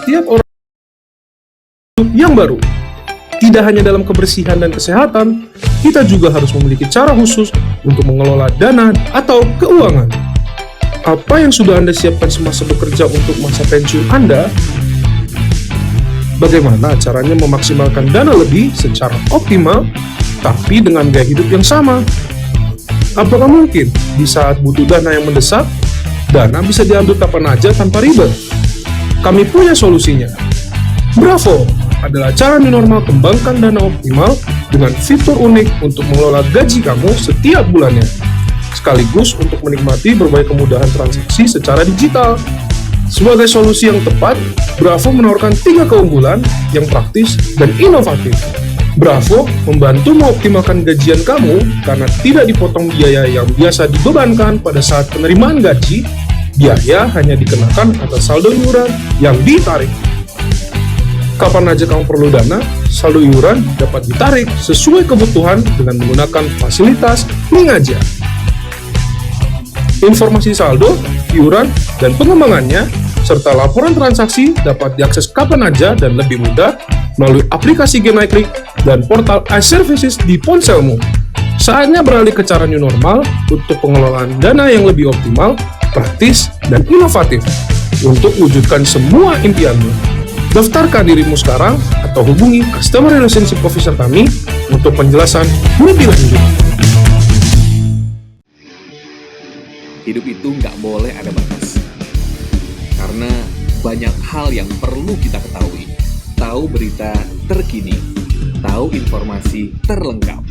setiap orang yang baru. Tidak hanya dalam kebersihan dan kesehatan, kita juga harus memiliki cara khusus untuk mengelola dana atau keuangan. Apa yang sudah Anda siapkan semasa bekerja untuk masa pensiun Anda? Bagaimana caranya memaksimalkan dana lebih secara optimal, tapi dengan gaya hidup yang sama? Apakah mungkin di saat butuh dana yang mendesak, dana bisa diambil kapan aja tanpa ribet? Kami punya solusinya. Bravo adalah cara new normal kembangkan dana optimal dengan fitur unik untuk mengelola gaji kamu setiap bulannya, sekaligus untuk menikmati berbagai kemudahan transaksi secara digital. Sebagai solusi yang tepat, Bravo menawarkan 3 keunggulan yang praktis dan inovatif. Bravo membantu mengoptimalkan gajian kamu karena tidak dipotong biaya yang biasa dibebankan pada saat penerimaan gaji. Biaya hanya dikenakan atas saldo iuran yang ditarik. Kapan aja kamu perlu dana, saldo iuran dapat ditarik sesuai kebutuhan dengan menggunakan fasilitas link aja. Informasi saldo, iuran, dan pengembangannya, serta laporan transaksi dapat diakses kapan aja dan lebih mudah melalui aplikasi GoNiClick dan portal iServices di ponselmu. Saatnya beralih ke cara new normal untuk pengelolaan dana yang lebih optimal, praktis, dan inovatif untuk wujudkan semua impianmu. Daftarkan dirimu sekarang atau hubungi Customer Relationship Officer kami untuk penjelasan lebih lanjut. Hidup itu nggak boleh ada batas. Karena banyak hal yang perlu kita ketahui. Tahu berita terkini, tahu informasi terlengkap,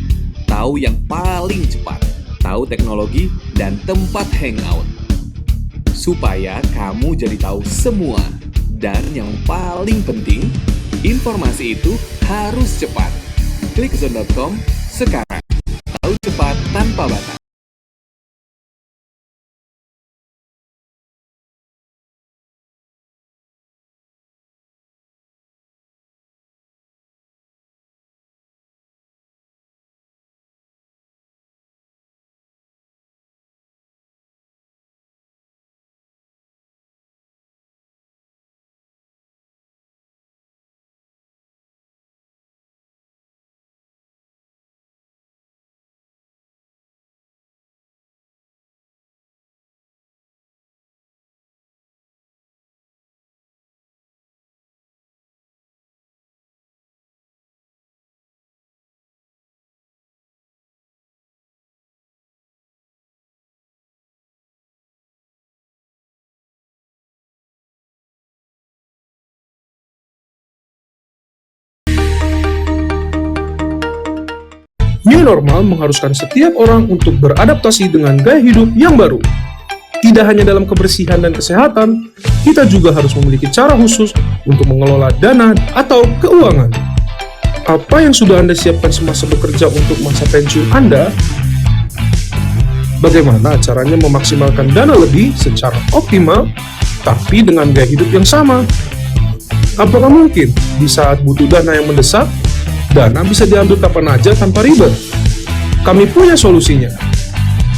tahu yang paling cepat, tahu teknologi dan tempat hangout. Supaya kamu jadi tahu semua. Dan yang paling penting, informasi itu harus cepat. Klik zone.com sekarang. Tahu cepat tanpa batas. New normal mengharuskan setiap orang untuk beradaptasi dengan gaya hidup yang baru. Tidak hanya dalam kebersihan dan kesehatan, kita juga harus memiliki cara khusus untuk mengelola dana atau keuangan. Apa yang sudah Anda siapkan semasa bekerja untuk masa pensiun Anda? Bagaimana caranya memaksimalkan dana lebih secara optimal, tapi dengan gaya hidup yang sama? Apakah mungkin di saat butuh dana yang mendesak, dana bisa diambil kapan aja tanpa ribet? Kami punya solusinya.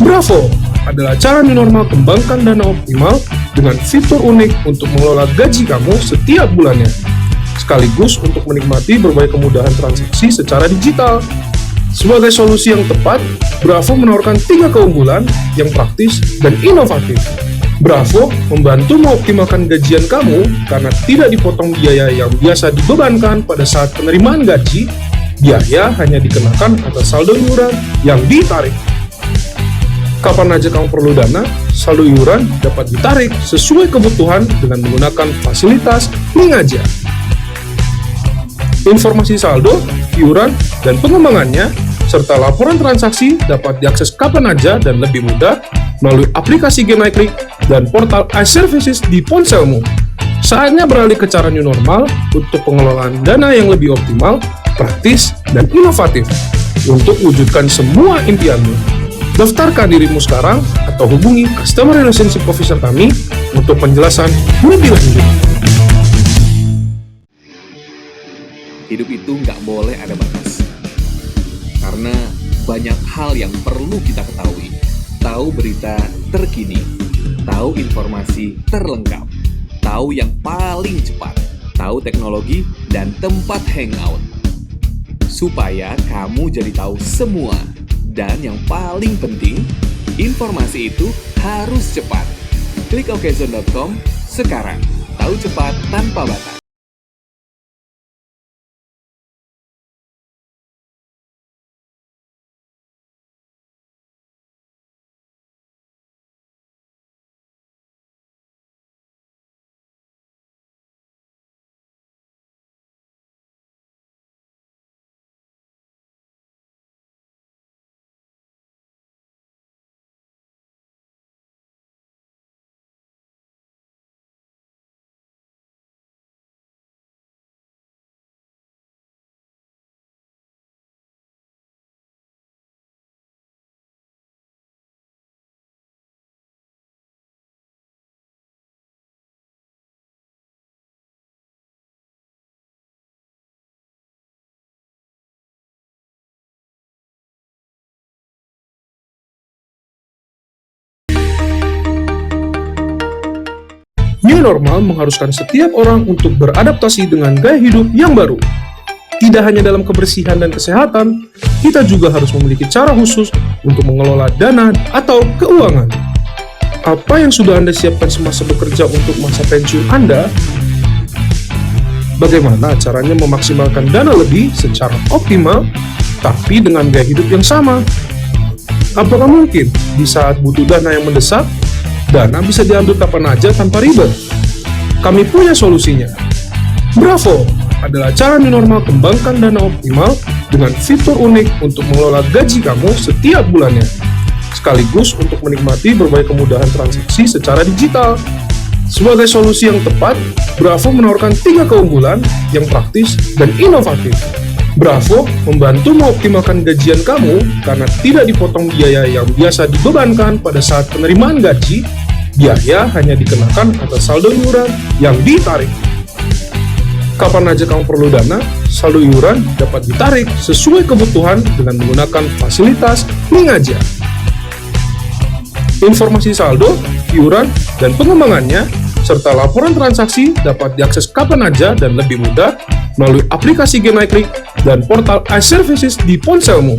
Bravo adalah cara new normal kembangkan dana optimal dengan fitur unik untuk mengelola gaji kamu setiap bulannya, sekaligus untuk menikmati berbagai kemudahan transaksi secara digital. Sebagai solusi yang tepat, Bravo menawarkan 3 keunggulan yang praktis dan inovatif. Bravo membantu mengoptimalkan gajian kamu karena tidak dipotong biaya yang biasa dibebankan pada saat penerimaan gaji. Biaya hanya dikenakan atas saldo iuran yang ditarik. Kapan aja kamu perlu dana, saldo iuran dapat ditarik sesuai kebutuhan dengan menggunakan fasilitas link aja. Informasi saldo, iuran, dan pengembangannya, serta laporan transaksi dapat diakses kapan aja dan lebih mudah melalui aplikasi GoNiClick dan portal iServices di ponselmu. Saatnya beralih ke cara new normal untuk pengelolaan dana yang lebih optimal, praktis, dan inovatif untuk wujudkan semua impianmu. Daftarkan dirimu sekarang atau hubungi Customer Relationship Officer kami untuk penjelasan lebih lanjut. Hidup itu nggak boleh ada batas. Karena banyak hal yang perlu kita ketahui. Tahu berita terkini, tahu informasi terlengkap, tahu yang paling cepat, tahu teknologi, dan tempat hangout. Supaya kamu jadi tahu semua. Dan yang paling penting, informasi itu harus cepat. Klik okezone.com sekarang. Tahu cepat tanpa batas. New normal mengharuskan setiap orang untuk beradaptasi dengan gaya hidup yang baru. Tidak hanya dalam kebersihan dan kesehatan, kita juga harus memiliki cara khusus untuk mengelola dana atau keuangan. Apa yang sudah Anda siapkan semasa bekerja untuk masa pensiun Anda? Bagaimana caranya memaksimalkan dana lebih secara optimal, tapi dengan gaya hidup yang sama? Apakah mungkin di saat butuh dana yang mendesak, dana bisa diambil kapan aja tanpa ribet? Kami punya solusinya. Bravo adalah cara new normal kembangkan dana optimal dengan fitur unik untuk mengelola gaji kamu setiap bulannya, sekaligus untuk menikmati berbagai kemudahan transaksi secara digital. Sebagai solusi yang tepat, Bravo menawarkan 3 keunggulan yang praktis dan inovatif. Bravo membantu mengoptimalkan gajian kamu karena tidak dipotong biaya yang biasa dibebankan pada saat penerimaan gaji. Biaya hanya dikenakan atas saldo iuran yang ditarik. Kapan aja kamu perlu dana, saldo iuran dapat ditarik sesuai kebutuhan dengan menggunakan fasilitas link aja. Informasi saldo, iuran, dan pengembangannya serta laporan transaksi dapat diakses kapan aja dan lebih mudah melalui aplikasi GenaiKlik dan portal iServices di ponselmu.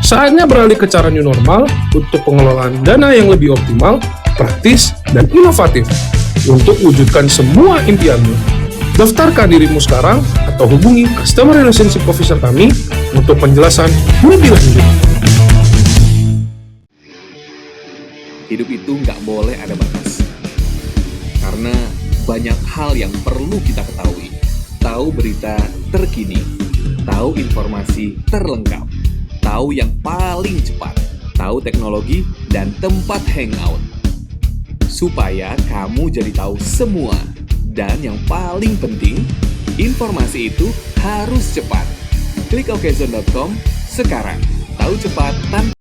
Saatnya beralih ke cara new normal untuk pengelolaan dana yang lebih optimal, praktis, dan inovatif untuk wujudkan semua impianmu. Daftarkan dirimu sekarang atau hubungi Customer Relationship Officer kami untuk penjelasan lebih lanjut. Hidup itu nggak boleh ada batas. Karena banyak hal yang perlu kita ketahui. Tahu berita terkini, tahu informasi terlengkap, tahu yang paling cepat, tahu teknologi, dan tempat hangout. Supaya kamu jadi tahu semua. Dan yang paling penting, informasi itu harus cepat. Klik okezone.com sekarang. Tahu cepat tanpa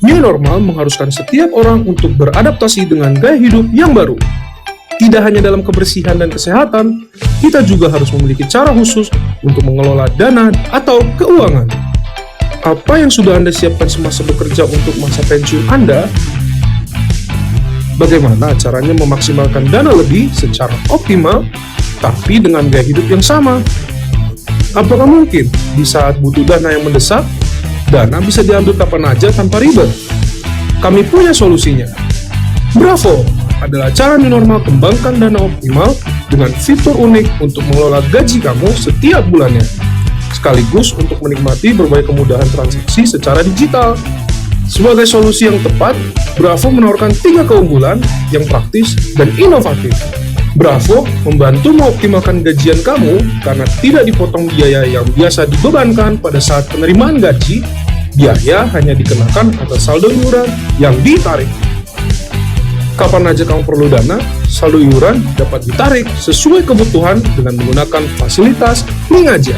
New normal mengharuskan setiap orang untuk beradaptasi dengan gaya hidup yang baru. Tidak hanya dalam kebersihan dan kesehatan, kita juga harus memiliki cara khusus untuk mengelola dana atau keuangan. Apa yang sudah Anda siapkan semasa bekerja untuk masa pensiun Anda? Bagaimana caranya memaksimalkan dana lebih secara optimal, tapi dengan gaya hidup yang sama? Apakah mungkin di saat butuh dana yang mendesak, dana bisa diambil kapan aja tanpa ribet? Kami punya solusinya. Bravo adalah cara new normal kembangkan dana optimal dengan fitur unik untuk mengelola gaji kamu setiap bulannya, sekaligus untuk menikmati berbagai kemudahan transaksi secara digital. Sebagai solusi yang tepat, Bravo menawarkan 3 keunggulan yang praktis dan inovatif. Bravo membantu mengoptimalkan gajian kamu karena tidak dipotong biaya yang biasa dibebankan pada saat penerimaan gaji. Biaya hanya dikenakan atas saldo iuran yang ditarik. Kapan aja kamu perlu dana, saldo iuran dapat ditarik sesuai kebutuhan dengan menggunakan fasilitas link aja.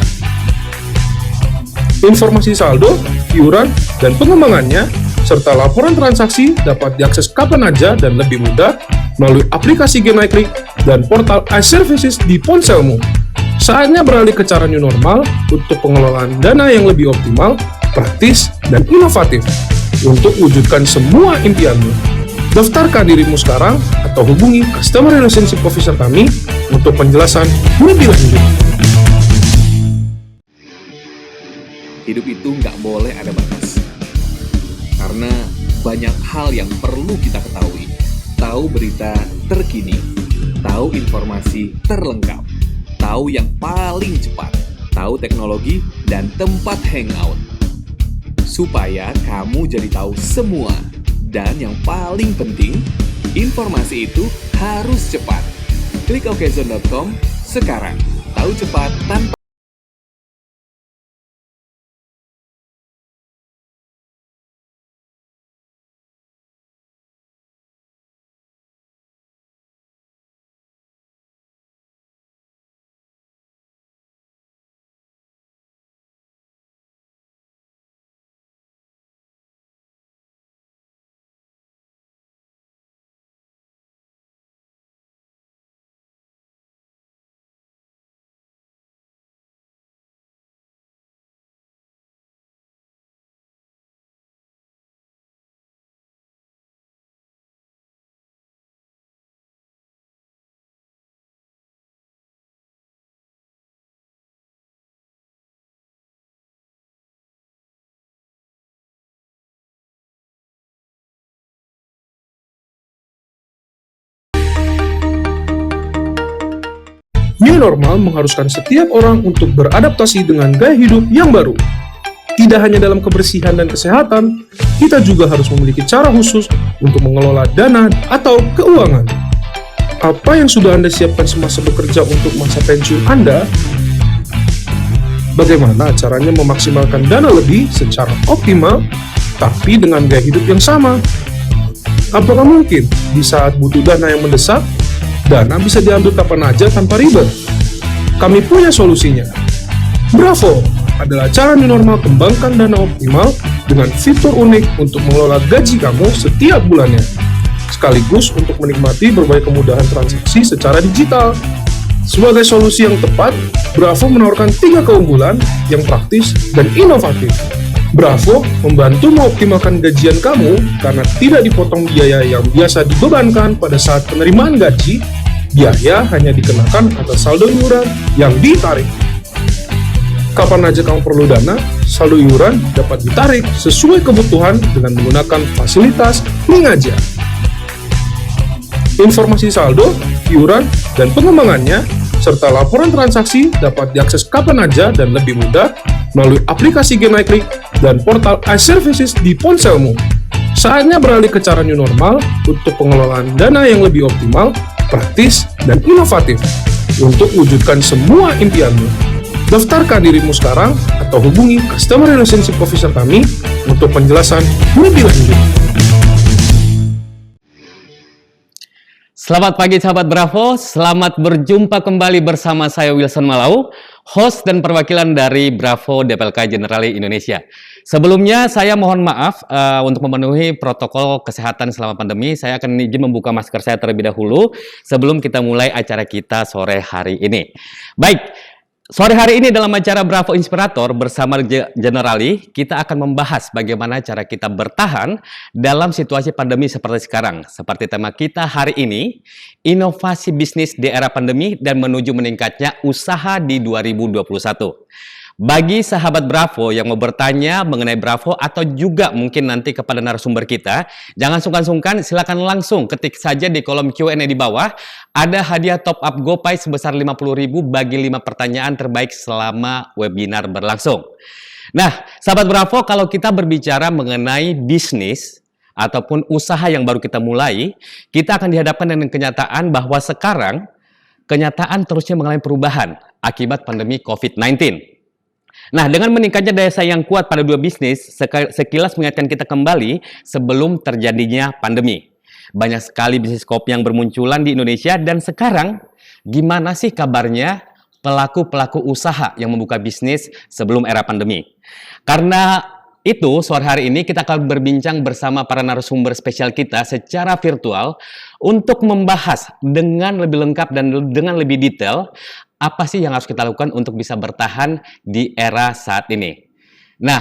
Informasi saldo, iuran, dan pengembangannya, serta laporan transaksi dapat diakses kapan aja dan lebih mudah melalui aplikasi GoNaiklik dan portal iServices di ponselmu. Saatnya beralih ke cara new normal untuk pengelolaan dana yang lebih optimal, praktis, dan inovatif untuk wujudkan semua impianmu. Daftarkan dirimu sekarang atau hubungi Customer Relationship Officer kami untuk penjelasan lebih lanjut. Hidup itu nggak boleh ada batas. Karena banyak hal yang perlu kita ketahui. Tahu berita terkini, tahu informasi terlengkap, tahu yang paling cepat, tahu teknologi dan tempat hangout. Supaya kamu jadi tahu semua. Dan yang paling penting, informasi itu harus cepat. Klik okezone.com sekarang. Tahu cepat tanpa New normal mengharuskan setiap orang untuk beradaptasi dengan gaya hidup yang baru. Tidak hanya dalam kebersihan dan kesehatan, kita juga harus memiliki cara khusus untuk mengelola dana atau keuangan. Apa yang sudah Anda siapkan semasa bekerja untuk masa pensiun Anda? Bagaimana caranya memaksimalkan dana lebih secara optimal, tapi dengan gaya hidup yang sama? Apakah mungkin di saat butuh dana yang mendesak, dana bisa diambil kapan aja tanpa ribet? Kami punya solusinya. Bravo adalah cara new normal kembangkan dana optimal dengan fitur unik untuk mengelola gaji kamu setiap bulannya, sekaligus untuk menikmati berbagai kemudahan transaksi secara digital. Sebagai solusi yang tepat, Bravo menawarkan 3 keunggulan yang praktis dan inovatif. Bravo membantu mengoptimalkan gajian kamu karena tidak dipotong biaya yang biasa dibebankan pada saat penerimaan gaji. Biaya hanya dikenakan atas saldo iuran yang ditarik. Kapan aja kamu perlu dana, saldo iuran dapat ditarik sesuai kebutuhan dengan menggunakan fasilitas link aja. Informasi saldo, iuran, dan pengembangannya, serta laporan transaksi dapat diakses kapan aja dan lebih mudah melalui aplikasi GoNaiklik dan portal iServices di ponselmu. Saatnya beralih ke cara new normal untuk pengelolaan dana yang lebih optimal, praktis, dan inovatif untuk wujudkan semua impianmu. Daftarkan dirimu sekarang atau hubungi Customer Relationship Officer kami untuk penjelasan lebih lanjut. Selamat pagi sahabat Bravo, selamat berjumpa kembali bersama saya Wilson Malau, host dan perwakilan dari Bravo DPLK Generali Indonesia. Sebelumnya saya mohon maaf untuk memenuhi protokol kesehatan selama pandemi. Saya akan izin membuka masker saya terlebih dahulu sebelum kita mulai acara kita sore hari ini. Baik, sore hari ini dalam acara Bravo Inspirator bersama Generali, kita akan membahas bagaimana cara kita bertahan dalam situasi pandemi seperti sekarang. Seperti tema kita hari ini, inovasi bisnis di era pandemi dan menuju meningkatnya usaha di 2021. Bagi sahabat Bravo yang mau bertanya mengenai Bravo atau juga mungkin nanti kepada narasumber kita, jangan sungkan-sungkan, silakan langsung ketik saja di kolom Q&A di bawah. Ada hadiah top up GoPay sebesar 50.000 bagi 5 pertanyaan terbaik selama webinar berlangsung. Nah, sahabat Bravo, kalau kita berbicara mengenai bisnis ataupun usaha yang baru kita mulai, kita akan dihadapkan dengan kenyataan bahwa sekarang kenyataan terusnya mengalami perubahan akibat pandemi COVID-19. Nah, dengan meningkatnya daya saing yang kuat pada dua bisnis, sekilas mengingatkan kita kembali sebelum terjadinya pandemi. Banyak sekali bisnis kopi yang bermunculan di Indonesia, dan sekarang gimana sih kabarnya pelaku-pelaku usaha yang membuka bisnis sebelum era pandemi? Karena itu, sore hari ini kita akan berbincang bersama para narasumber spesial kita secara virtual untuk membahas dengan lebih lengkap dan dengan lebih detail apa sih yang harus kita lakukan untuk bisa bertahan di era saat ini. Nah,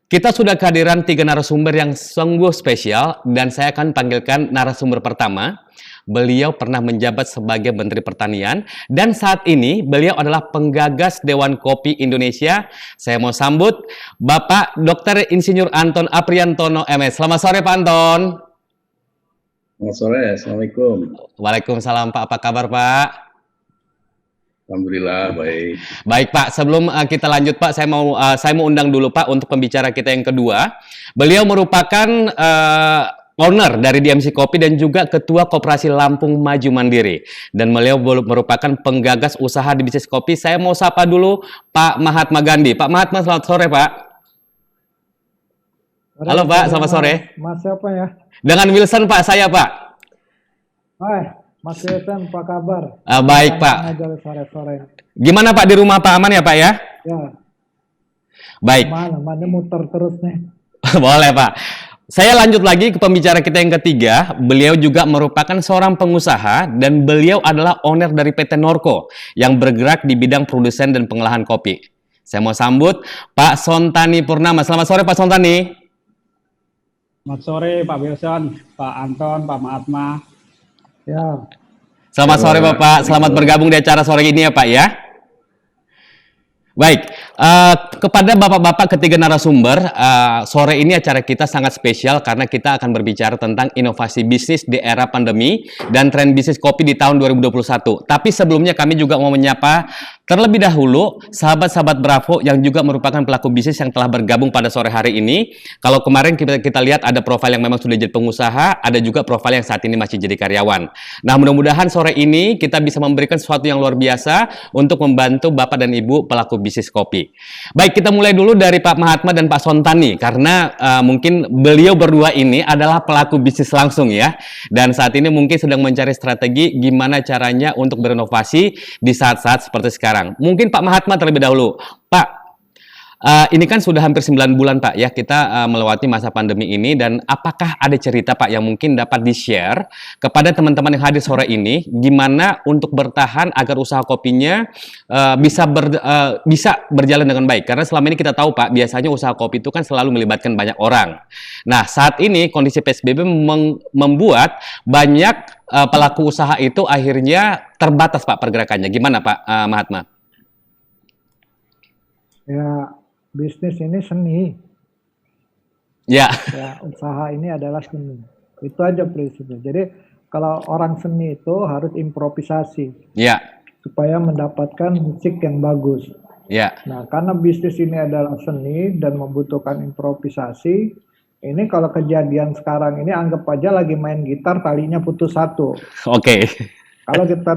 kita sudah kehadiran 3 narasumber yang sungguh spesial dan saya akan panggilkan narasumber pertama. Beliau pernah menjabat sebagai Menteri Pertanian dan saat ini beliau adalah penggagas Dewan Kopi Indonesia. Saya mau sambut Bapak Dr. Insinyur Anton Apriantono MS. Selamat sore Pak Anton. Selamat sore, Assalamualaikum. Waalaikumsalam Pak, apa kabar Pak? Alhamdulillah, baik. Baik Pak, sebelum kita lanjut Pak, saya mau undang dulu Pak untuk pembicara kita yang kedua. Beliau merupakan owner dari DMC Kopi dan juga Ketua Koperasi Lampung Maju Mandiri. Dan beliau merupakan penggagas usaha di bisnis kopi. Saya mau sapa dulu Pak Mahatma Gandhi. Pak Mahatma, selamat sore Pak. Halo Pak, selamat sore. Mas siapa ya? Dengan Wilson Pak, saya Pak. Hai, Mas Wilson, apa kabar? Baik Pak. Sore-sore. Gimana Pak, di rumah Pak aman ya Pak ya? Ya, Baik. mana muter terus nih. Boleh Pak. Saya lanjut lagi ke pembicara kita yang ketiga. Beliau juga merupakan seorang pengusaha dan beliau adalah owner dari PT Norco yang bergerak di bidang produsen dan pengolahan kopi. Saya mau sambut Pak Sontani Purnama. Selamat sore Pak Sontani. Selamat sore Pak Wilson, Pak Anton, Pak Mahatma. Ya, Selamat sore Bapak. Selamat bergabung di acara sore ini ya Pak ya. Baik, kepada bapak-bapak ketiga narasumber, sore ini acara kita sangat spesial karena kita akan berbicara tentang inovasi bisnis di era pandemi dan tren bisnis kopi di tahun 2021. Tapi sebelumnya kami juga mau menyapa terlebih dahulu sahabat-sahabat Bravo yang juga merupakan pelaku bisnis yang telah bergabung pada sore hari ini. Kalau kemarin kita lihat ada profil yang memang sudah jadi pengusaha, ada juga profil yang saat ini masih jadi karyawan. Nah, mudah-mudahan sore ini kita bisa memberikan sesuatu yang luar biasa untuk membantu Bapak dan Ibu pelaku bisnis kopi. Baik, kita mulai dulu dari Pak Mahatma dan Pak Sontani karena mungkin beliau berdua ini adalah pelaku bisnis langsung ya. Dan saat ini mungkin sedang mencari strategi gimana caranya untuk berinovasi di saat-saat seperti sekarang. Mungkin Pak Mahatma terlebih dahulu. Pak, ini kan sudah hampir 9 bulan Pak ya kita melewati masa pandemi ini, dan apakah ada cerita Pak yang mungkin dapat di-share kepada teman-teman yang hadir sore ini gimana untuk bertahan agar usaha kopinya bisa berjalan dengan baik? Karena selama ini kita tahu Pak, biasanya usaha kopi itu kan selalu melibatkan banyak orang. Nah, saat ini kondisi PSBB membuat banyak pelaku usaha itu akhirnya terbatas Pak pergerakannya. Gimana Pak Mahatma? ya bisnis ini seni. Ya. Ya, usaha ini adalah seni. Itu aja prinsipnya. Jadi kalau orang seni itu harus improvisasi Ya. supaya mendapatkan musik yang bagus. Ya. Nah, karena bisnis ini adalah seni dan membutuhkan improvisasi, ini kalau kejadian sekarang ini anggap aja lagi main gitar talinya putus satu. Oke. Kalau kita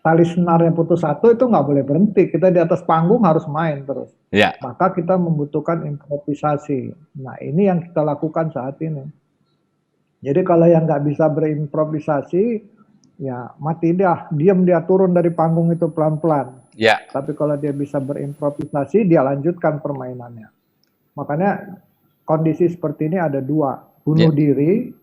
tali senarnya putus satu itu nggak boleh berhenti. Kita di atas panggung harus main terus. Ya. Maka kita membutuhkan improvisasi. Nah, ini yang kita lakukan saat ini. Jadi kalau yang nggak bisa berimprovisasi, ya mati dia. Diam dia turun dari panggung itu pelan-pelan. Ya. Tapi kalau dia bisa berimprovisasi, dia lanjutkan permainannya. Makanya kondisi seperti ini ada dua. Bunuh diri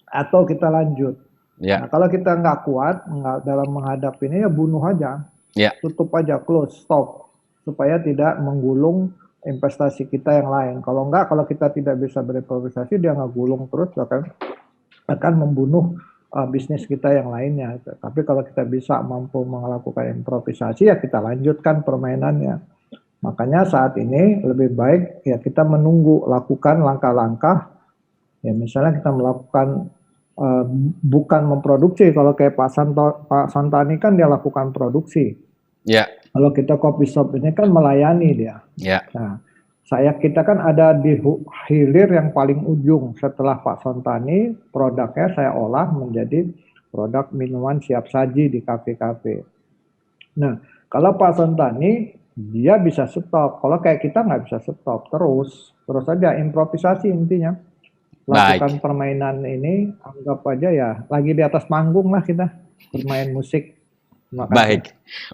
atau kita lanjut. Ya. Nah, kalau kita nggak kuat dalam menghadapi ini, ya bunuh aja. Ya. Tutup aja, close, stop. Supaya tidak menggulung investasi kita yang lain. Kalau kita tidak bisa berimprovisasi, dia nggak gulung terus, akan membunuh bisnis kita yang lainnya. Tapi kalau kita bisa mampu melakukan improvisasi, ya kita lanjutkan permainannya. Makanya saat ini lebih baik ya kita menunggu, lakukan langkah-langkah. Ya misalnya kita melakukan bukan memproduksi. Kalau kayak Pak Santani kan dia lakukan produksi. Ya, Kalau kita coffee shop ini kan melayani dia. ya. Nah, kita kan ada di hilir yang paling ujung. Setelah Pak Santani, produknya saya olah menjadi produk minuman siap saji di kafe-kafe. Nah, kalau Pak Santani dia bisa stop. Kalau kayak kita nggak bisa stop, terus aja improvisasi intinya. Lakukan Baik. permainan ini, anggap aja ya lagi di atas panggung lah kita bermain musik. Terima kasih. Baik,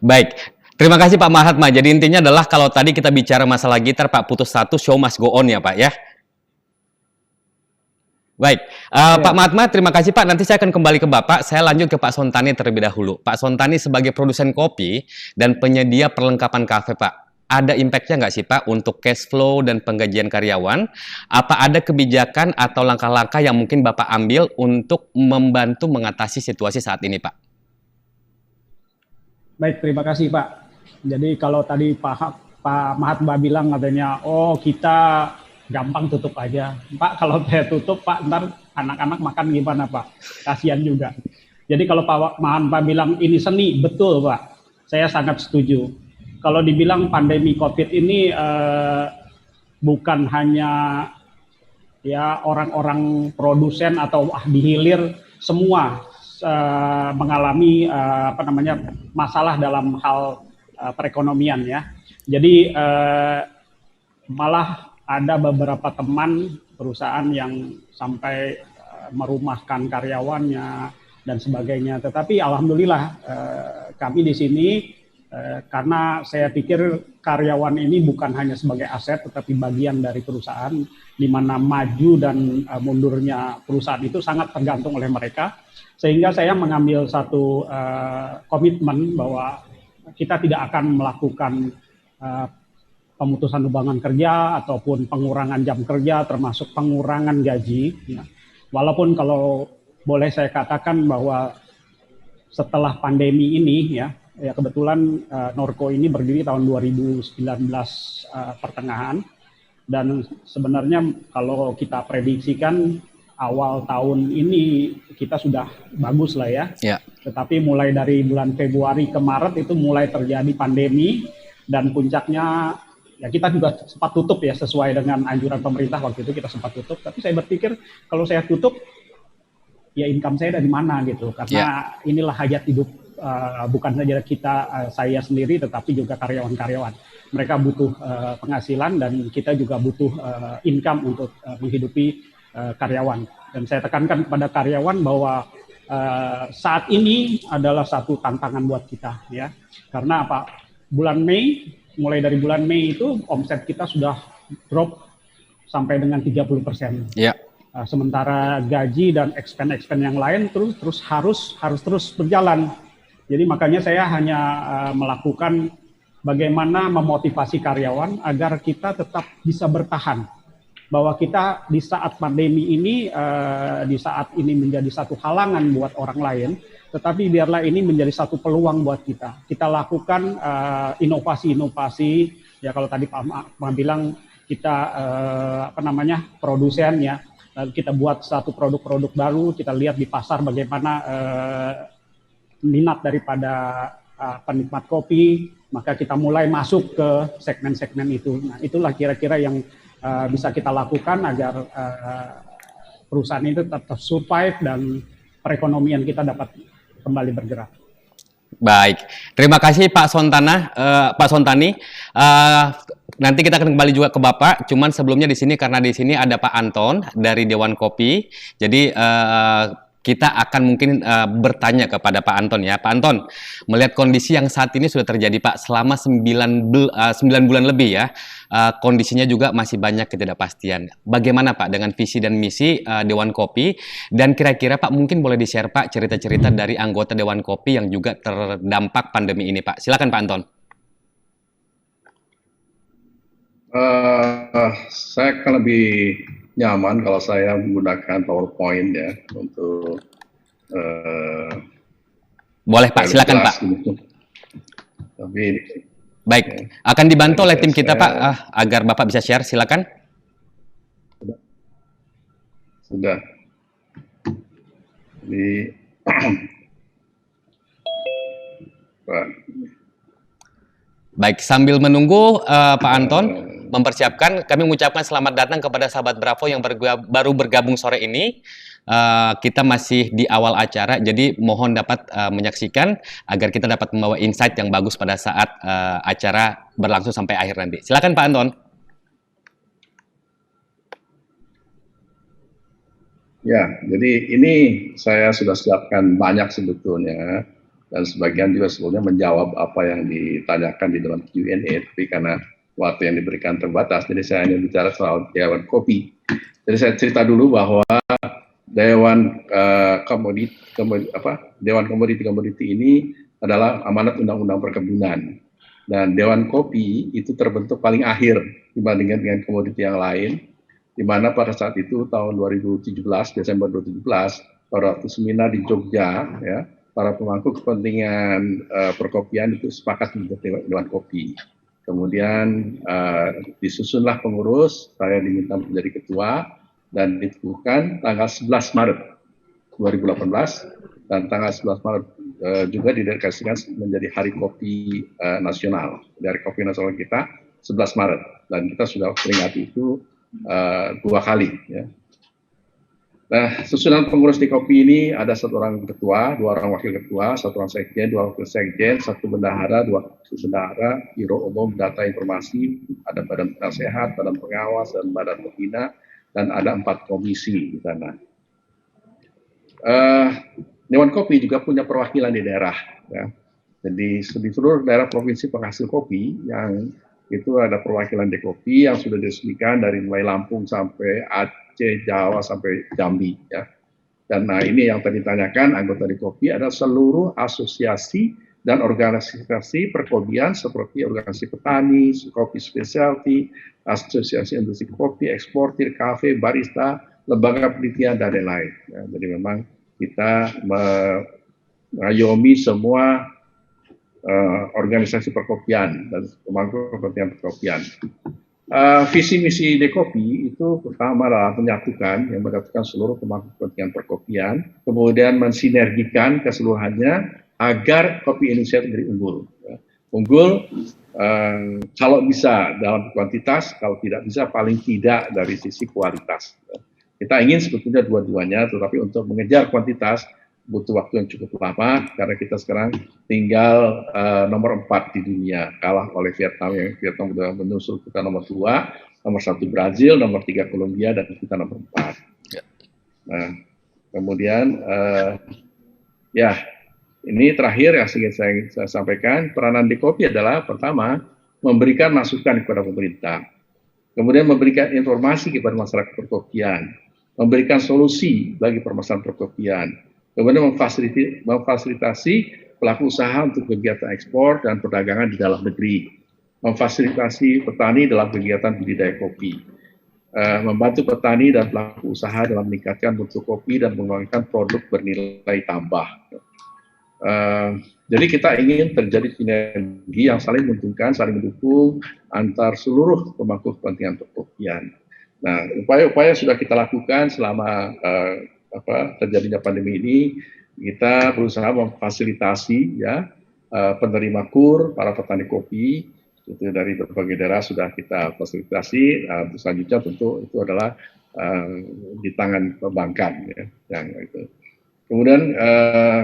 baik. Terima kasih Pak Mahatma. Jadi intinya adalah kalau tadi kita bicara masalah gitar, Pak, putus satu, show must go on ya Pak ya. Baik, Pak Mahatma, terima kasih Pak. Nanti saya akan kembali ke Bapak. Saya lanjut ke Pak Sontani terlebih dahulu. Pak Sontani sebagai produsen kopi dan penyedia perlengkapan kafe, Pak. Ada impact-nya nggak sih Pak untuk cash flow dan penggajian karyawan? Apa ada kebijakan atau langkah-langkah yang mungkin Bapak ambil untuk membantu mengatasi situasi saat ini, Pak? Baik, terima kasih Pak. Jadi kalau tadi Pak Mahatma bilang katanya, oh kita gampang tutup aja. Pak, kalau saya tutup Pak, ntar anak-anak makan gimana Pak? Kasihan juga. Jadi kalau Pak Mahatma bilang ini seni, betul Pak. Saya sangat setuju. Kalau dibilang pandemi COVID ini bukan hanya ya orang-orang produsen atau di hilir, semua mengalami masalah dalam hal perekonomian ya. Jadi malah ada beberapa teman perusahaan yang sampai merumahkan karyawannya dan sebagainya. Tetapi alhamdulillah kami di sini karena saya pikir karyawan ini bukan hanya sebagai aset tetapi bagian dari perusahaan, di mana maju dan mundurnya perusahaan itu sangat tergantung oleh mereka. Sehingga saya mengambil satu komitmen bahwa kita tidak akan melakukan pemutusan hubungan kerja ataupun pengurangan jam kerja, termasuk pengurangan gaji. Ya. Walaupun kalau boleh saya katakan bahwa setelah pandemi ini ya kebetulan Norco ini berdiri tahun 2019 pertengahan, dan sebenarnya kalau kita prediksikan awal tahun ini kita sudah bagus lah ya. Tetapi mulai dari bulan Februari ke Maret itu mulai terjadi pandemi, dan puncaknya ya kita juga sempat tutup ya sesuai dengan anjuran pemerintah waktu itu kita sempat tutup. Tapi saya berpikir kalau saya tutup ya income saya dari mana gitu, karena inilah hajat hidup bukan saja kita saya sendiri tetapi juga karyawan-karyawan. Mereka butuh penghasilan dan kita juga butuh income untuk menghidupi karyawan. Dan saya tekankan kepada karyawan bahwa saat ini adalah satu tantangan buat kita ya. Karena apa? Mulai dari bulan Mei itu omset kita sudah drop sampai dengan 30%. Sementara gaji dan expense yang lain terus harus terus berjalan. Jadi makanya saya hanya melakukan bagaimana memotivasi karyawan agar kita tetap bisa bertahan. Bahwa kita di saat pandemi ini, di saat ini menjadi satu halangan buat orang lain, tetapi biarlah ini menjadi satu peluang buat kita. Kita lakukan inovasi-inovasi, ya kalau tadi Pak bilang kita produsen ya, lalu kita buat satu produk-produk baru, kita lihat di pasar bagaimana minat daripada penikmat kopi, maka kita mulai masuk ke segmen-segmen itu. Nah, itulah kira-kira yang bisa kita lakukan agar perusahaan itu tetap survive dan perekonomian kita dapat kembali bergerak. Baik, terima kasih Pak Sontani. Nanti kita akan kembali juga ke Bapak. Cuman sebelumnya di sini karena di sini ada Pak Anton dari Dewan Kopi. Jadi kita akan mungkin bertanya kepada Pak Anton ya. Pak Anton, melihat kondisi yang saat ini sudah terjadi Pak selama 9 bulan lebih ya, kondisinya juga masih banyak ketidakpastian. Bagaimana Pak dengan visi dan misi Dewan Kopi? Dan kira-kira Pak mungkin boleh di-share Pak cerita-cerita dari anggota Dewan Kopi yang juga terdampak pandemi ini Pak. Silakan Pak Anton. Saya akan lebih nyaman kalau saya menggunakan PowerPoint ya untuk boleh Pak, silakan Pak. Tapi Baik, akan dibantu oleh tim kita, Saya- Pak, agar Bapak bisa share. Silakan. Sudah. Jadi, Pak, Baik, sambil menunggu Pak Anton mempersiapkan, kami mengucapkan selamat datang kepada sahabat Bravo yang baru bergabung sore ini. Kita masih di awal acara, jadi mohon dapat menyaksikan agar kita dapat membawa insight yang bagus pada saat acara berlangsung sampai akhir nanti. Silakan Pak Anton. ya, jadi ini saya sudah siapkan banyak sebetulnya, dan sebagian juga sebetulnya menjawab apa yang ditanyakan di dalam Q&A, tapi karena waktu yang diberikan terbatas, jadi saya hanya bicara soal Dewan Kopi. Jadi saya cerita dulu bahwa Dewan Dewan Komoditi ini adalah amanat Undang-Undang Perkebunan, dan Dewan Kopi itu terbentuk paling akhir dibandingkan dengan komoditi yang lain, di mana pada saat itu tahun 2017, Desember 2017, pada waktu seminar di Jogja, ya, para pemangku kepentingan perkopian itu sepakat membentuk Dewan Kopi. Kemudian disusunlah pengurus, saya diminta menjadi ketua, dan diteguhkan tanggal 11 Maret 2018, dan tanggal 11 Maret juga dideklarasikan menjadi Hari Kopi Nasional. Dari Kopi Nasional kita 11 Maret, dan kita sudah peringati itu 2 kali. Ya. Nah, susunan pengurus di Kopi ini ada 1 orang ketua, 2 orang wakil ketua, 1 orang sekjen, 2 wakil sekjen, 1 bendahara, 2 wakil bendahara, biro umum, data informasi, ada badan penasehat, badan pengawas, dan badan pembina, dan ada 4 komisi di sana. Dewan Kopi juga punya perwakilan di daerah. Ya. Jadi di seluruh daerah provinsi penghasil kopi yang itu ada perwakilan di Kopi yang sudah diresmikan dari mulai Lampung sampai Aceh, Jawa sampai Jambi. Ya. Dan nah ini yang tadi ditanyakan, anggota di Kopi adalah seluruh asosiasi dan organisasi perkopian seperti organisasi petani, kopi specialty, asosiasi industri kopi, eksportir, kafe, barista, lembaga penelitian, dan lain-lain. Ya, jadi memang kita mengayomi semua organisasi perkopian dan pemangku kepentingan perkopian. Visi misi Dekopi itu pertama adalah menyatukan seluruh pemangku kepentingan perkopian, kemudian mensinergikan keseluruhannya agar kopi Indonesia menjadi unggul. Unggul kalau bisa dalam kuantitas, kalau tidak bisa paling tidak dari sisi kualitas. Kita ingin sebetulnya dua-duanya, tetapi untuk mengejar kuantitas butuh waktu yang cukup lama karena kita sekarang tinggal nomor 4 di dunia, kalah oleh Vietnam, yang Vietnam sudah menyusul kita nomor 2, nomor 1 Brazil, nomor 3 Kolombia, dan kita nomor 4. Nah, kemudian ya ini terakhir yang saya sampaikan, peranan Dekopi adalah pertama memberikan masukan kepada pemerintah, kemudian memberikan informasi kepada masyarakat perkopian, memberikan solusi bagi permasalahan perkopian, kemudian memfasilitasi pelaku usaha untuk kegiatan ekspor dan perdagangan di dalam negeri, memfasilitasi petani dalam kegiatan budidaya kopi, membantu petani dan pelaku usaha dalam meningkatkan mutu kopi dan mengembangkan produk bernilai tambah. Jadi kita ingin terjadi sinergi yang saling menguntungkan, saling mendukung antar seluruh pemangku kepentingan perkopian. Nah, upaya-upaya sudah kita lakukan selama terjadinya pandemi ini. Kita berusaha memfasilitasi ya penerima KUR, para petani kopi itu dari berbagai daerah sudah kita fasilitasi. Selanjutnya tentu itu adalah di tangan perbankan ya, yang itu. Kemudian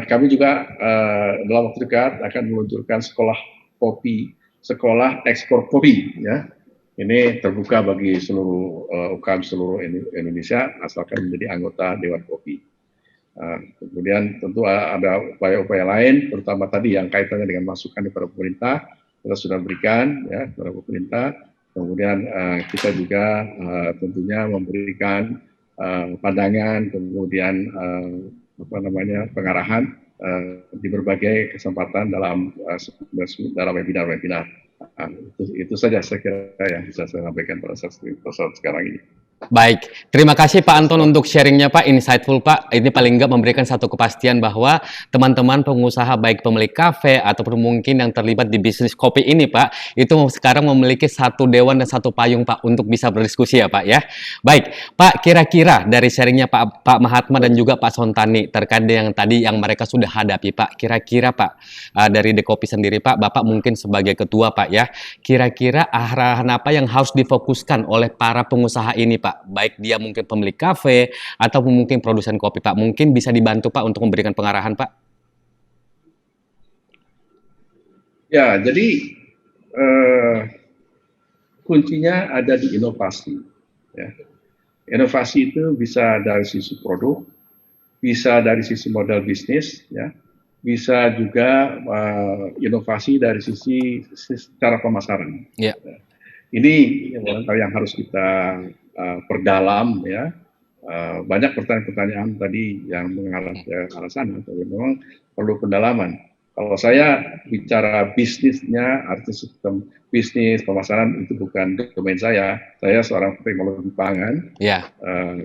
kami juga dalam waktu dekat akan meluncurkan sekolah kopi, sekolah ekspor kopi. Ya. Ini terbuka bagi seluruh UKM seluruh Indonesia asalkan menjadi anggota Dewan Kopi. Kemudian tentu ada upaya-upaya lain, terutama tadi yang kaitannya dengan masukan kepada pemerintah, kita sudah berikan ya kepada pemerintah. Kemudian kita juga tentunya memberikan pandangan, kemudian pengarahan di berbagai kesempatan dalam webinar-webinar. Itu saja saya kira yang bisa saya sampaikan pada saat sekarang ini. Baik, terima kasih Pak Anton untuk sharingnya Pak, insightful Pak. Ini paling nggak memberikan satu kepastian bahwa teman-teman pengusaha baik pemilik kafe ataupun mungkin yang terlibat di bisnis kopi ini Pak, itu sekarang memiliki satu dewan dan satu payung Pak untuk bisa berdiskusi ya Pak ya. Baik, Pak kira-kira dari sharingnya Pak Mahatma dan juga Pak Sontani terkait dengan tadi yang mereka sudah hadapi Pak, kira-kira Pak dari Dekopi sendiri Pak, Bapak mungkin sebagai ketua Pak ya, kira-kira arahan apa yang harus difokuskan oleh para pengusaha ini Pak? Baik dia mungkin pemilik kafe ataupun mungkin produsen kopi Pak, mungkin bisa dibantu Pak untuk memberikan pengarahan Pak. Ya, jadi kuncinya ada di inovasi. Ya. Inovasi itu bisa dari sisi produk, bisa dari sisi model bisnis, ya, bisa juga inovasi dari sisi cara pemasaran. Ya. Ini yang harus kita perdalam, ya. Banyak pertanyaan-pertanyaan tadi yang mengarah ke arah sana, tapi memang perlu pendalaman. Kalau saya bicara bisnisnya, arti sistem bisnis pemasaran itu bukan domain saya. Saya seorang teknologi pangan. Ya.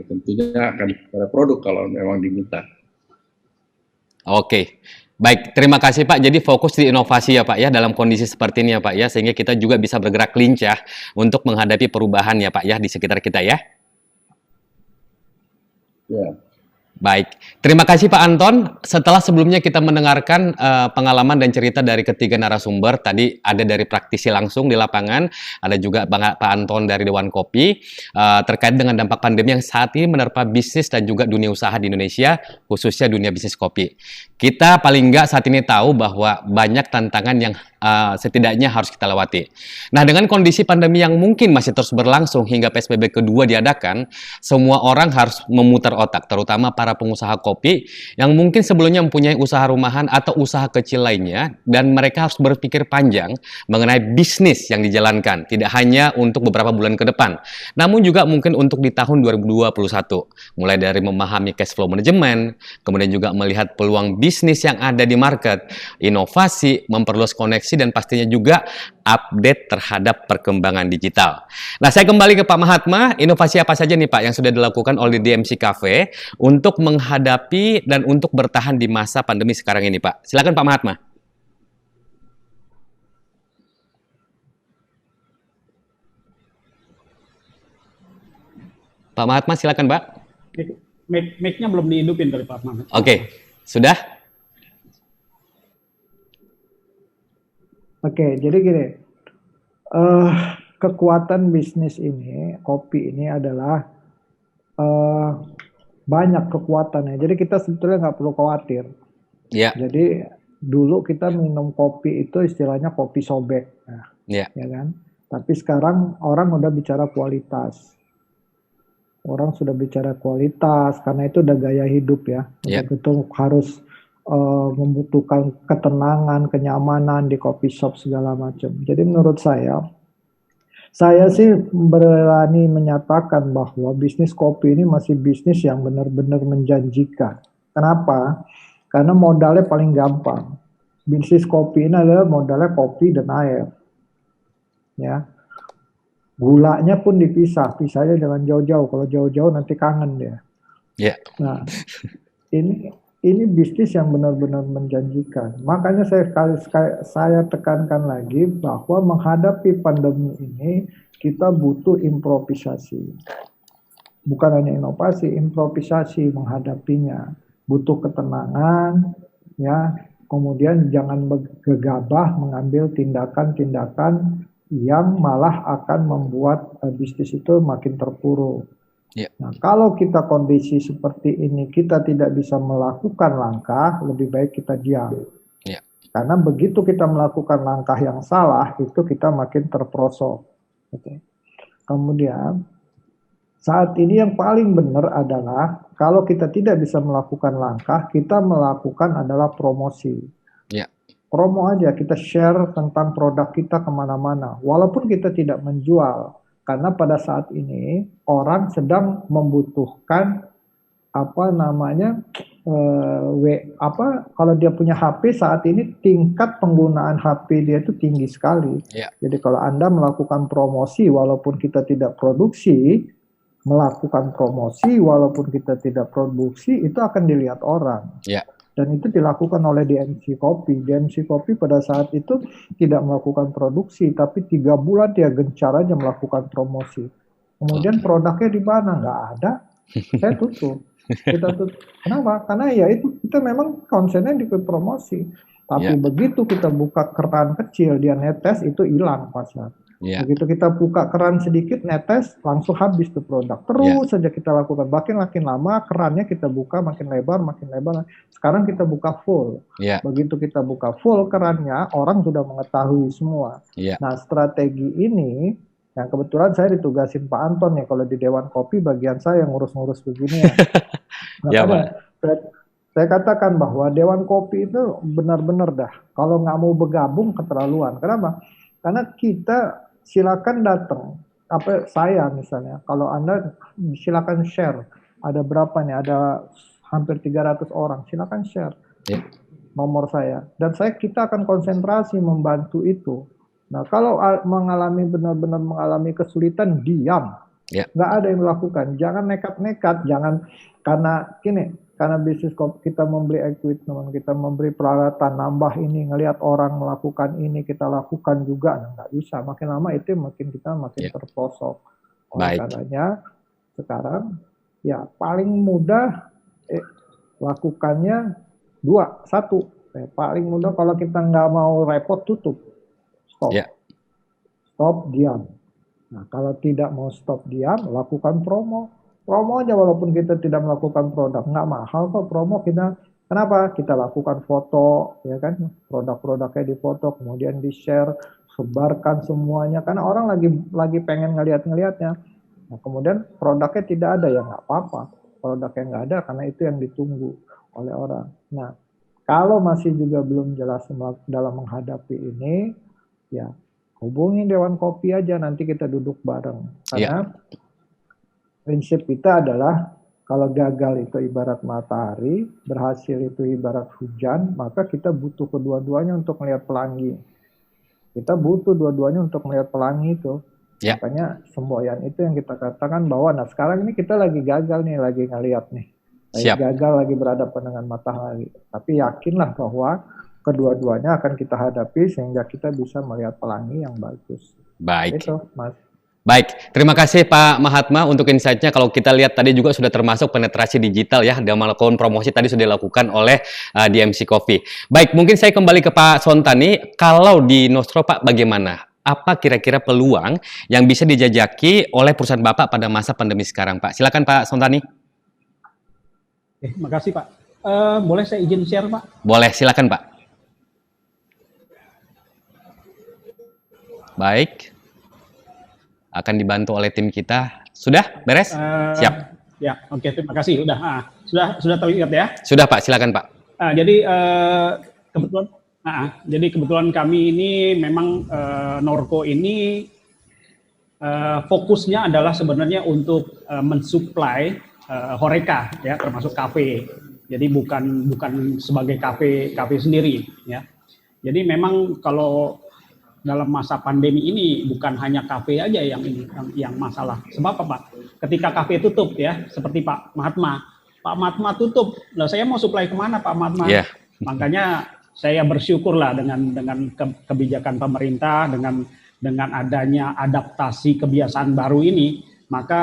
Tentunya akan bicara produk kalau memang diminta. Oke. Baik, terima kasih Pak. Jadi fokus di inovasi ya Pak ya dalam kondisi seperti ini ya Pak ya, sehingga kita juga bisa bergerak lincah untuk menghadapi perubahan ya Pak ya di sekitar kita ya. Ya. Baik, terima kasih Pak Anton. Setelah sebelumnya kita mendengarkan pengalaman dan cerita dari ketiga narasumber, tadi ada dari praktisi langsung di lapangan, ada juga Pak Anton dari Dewan Kopi, terkait dengan dampak pandemi yang saat ini menerpa bisnis dan juga dunia usaha di Indonesia, khususnya dunia bisnis kopi. Kita paling nggak saat ini tahu bahwa banyak tantangan yang setidaknya harus kita lewati. Nah, dengan kondisi pandemi yang mungkin masih terus berlangsung hingga PSBB kedua diadakan, semua orang harus memutar otak, terutama para pengusaha kopi yang mungkin sebelumnya mempunyai usaha rumahan atau usaha kecil lainnya, dan mereka harus berpikir panjang mengenai bisnis yang dijalankan, tidak hanya untuk beberapa bulan ke depan, namun juga mungkin untuk di tahun 2021, mulai dari memahami cash flow management, kemudian juga melihat peluang bisnis yang ada di market, inovasi, memperluas koneksi, dan pastinya juga update terhadap perkembangan digital. Nah, saya kembali ke Pak Mahatma, inovasi apa saja nih Pak yang sudah dilakukan oleh DMC Cafe untuk menghadapi dan untuk bertahan di masa pandemi sekarang ini Pak? Silakan Pak Mahatma. Pak Mahatma silakan Pak. Mic-nya belum dihidupin dari Pak Mahatma. Oke, sudah? Oke, jadi gini, kekuatan bisnis ini, kopi ini adalah banyak kekuatannya. Jadi kita sebetulnya nggak perlu khawatir. Ya. Jadi dulu kita minum kopi itu istilahnya kopi sobek, ya kan. Tapi sekarang orang udah bicara kualitas. Orang sudah bicara kualitas karena itu udah gaya hidup ya. Itu harus membutuhkan ketenangan, kenyamanan di coffee shop segala macam. Jadi menurut saya sih berani menyatakan bahwa bisnis kopi ini masih bisnis yang benar-benar menjanjikan. Kenapa? Karena modalnya paling gampang. Bisnis kopi ini adalah modalnya kopi dan air. Ya. Gulanya pun dipisah, pisahnya jangan jauh-jauh. Kalau jauh-jauh nanti kangen dia. Ya. Nah, ini bisnis yang benar-benar menjanjikan. Makanya saya tekankan lagi bahwa menghadapi pandemi ini kita butuh improvisasi. Bukan hanya inovasi, improvisasi menghadapinya. Butuh ketenangan, ya. Kemudian jangan gegabah mengambil tindakan-tindakan yang malah akan membuat bisnis itu makin terpuruk. Yeah. Nah, kalau kita kondisi seperti ini, kita tidak bisa melakukan langkah, lebih baik kita diam. Yeah. Karena begitu kita melakukan langkah yang salah, itu kita makin terperosok. Okay. Kemudian, saat ini yang paling benar adalah, kalau kita tidak bisa melakukan langkah, kita melakukan adalah promosi. Yeah. Promo aja, kita share tentang produk kita kemana-mana. Walaupun kita tidak menjual, karena pada saat ini orang sedang membutuhkan kalau dia punya HP saat ini tingkat penggunaan HP dia itu tinggi sekali. Yeah. Jadi kalau Anda melakukan promosi walaupun kita tidak produksi, melakukan promosi walaupun kita tidak produksi itu akan dilihat orang. Ya. Dan itu dilakukan oleh DMC Kopi. DMC Kopi pada saat itu tidak melakukan produksi, tapi 3 bulan dia gencar aja melakukan promosi. Kemudian produknya di mana? Nggak ada. Saya tutup. Kita tutup. Kenapa? Karena ya itu kita memang konsennya di promosi. Tapi begitu kita buka keran kecil, dia netes, itu hilang pasar. Begitu kita buka keran sedikit, netes, langsung habis tuh produk. Terus saja kita lakukan. Makin lama kerannya kita buka makin lebar. Sekarang kita buka full. Begitu kita buka full kerannya, orang sudah mengetahui semua. Nah, strategi ini, yang kebetulan saya ditugasin Pak Anton ya, kalau di Dewan Kopi bagian saya yang ngurus-ngurus begini ya. Saya katakan bahwa Dewan Kopi itu benar-benar dah, kalau nggak mau bergabung keterlaluan. Kenapa? Karena kita silakan datang, saya misalnya, kalau Anda silakan share, ada berapa nih, ada hampir 300 orang, silakan share nomor saya, dan kita akan konsentrasi membantu itu. Nah, kalau benar-benar mengalami kesulitan, diam, nggak ada yang melakukan, jangan nekat-nekat, jangan karena bisnis kita membeli equipment, kita memberi peralatan, nambah ini, ngelihat orang melakukan ini, kita lakukan juga, nggak bisa. Makin lama itu kita makin terposok. Oleh karenanya sekarang ya paling mudah lakukannya 2, 1. Paling mudah kalau kita nggak mau repot, tutup, stop, stop, diam. Nah, kalau tidak mau stop diam, lakukan promo aja walaupun kita tidak melakukan produk, nggak mahal kok promo kita. Kenapa? Kita lakukan foto, ya kan, produk-produknya difoto, kemudian di-share, sebarkan semuanya, karena orang lagi pengen ngelihatnya. Nah, kemudian produknya tidak ada, ya nggak apa-apa, produknya nggak ada karena itu yang ditunggu oleh orang. Nah, kalau masih juga belum jelas dalam menghadapi ini, ya hubungi Dewan Kopi aja, nanti kita duduk bareng. Karena prinsip kita adalah kalau gagal itu ibarat matahari, berhasil itu ibarat hujan, maka kita butuh kedua-duanya untuk melihat pelangi. Kita butuh dua-duanya untuk melihat pelangi itu. Makanya semboyan itu yang kita katakan bahwa nah sekarang ini kita lagi gagal nih, lagi ngelihat nih. Gagal, lagi berhadapan dengan matahari. Tapi yakinlah bahwa kedua-duanya akan kita hadapi sehingga kita bisa melihat pelangi yang bagus. Baik. Itu, Mas. Baik, terima kasih Pak Mahatma untuk insight-nya. Kalau kita lihat tadi juga sudah termasuk penetrasi digital ya, dan melakukan promosi tadi sudah dilakukan oleh DMC Coffee. Baik, mungkin saya kembali ke Pak Sontani. Kalau di Nostro Pak, bagaimana? Apa kira-kira peluang yang bisa dijajaki oleh perusahaan Bapak pada masa pandemi sekarang Pak? Silakan Pak Sontani. Terima kasih Pak. Boleh saya izin share Pak? Boleh, silakan Pak. Baik. Akan dibantu oleh tim kita. Sudah beres? Siap. Ya, oke, terima kasih. Sudah terlihat ya? Sudah Pak, silakan Pak. Kebetulan kami ini memang Norco ini fokusnya adalah sebenarnya untuk mensuplai Horeca ya, termasuk kafe. Jadi bukan sebagai kafe sendiri ya. Jadi memang kalau dalam masa pandemi ini bukan hanya kafe aja yang masalah. Sebab apa, Pak? Ketika kafe tutup ya, seperti Pak Mahatma tutup. Lah saya mau supply kemana Pak Mahatma? Makanya saya bersyukurlah dengan kebijakan pemerintah, dengan adanya adaptasi kebiasaan baru ini, maka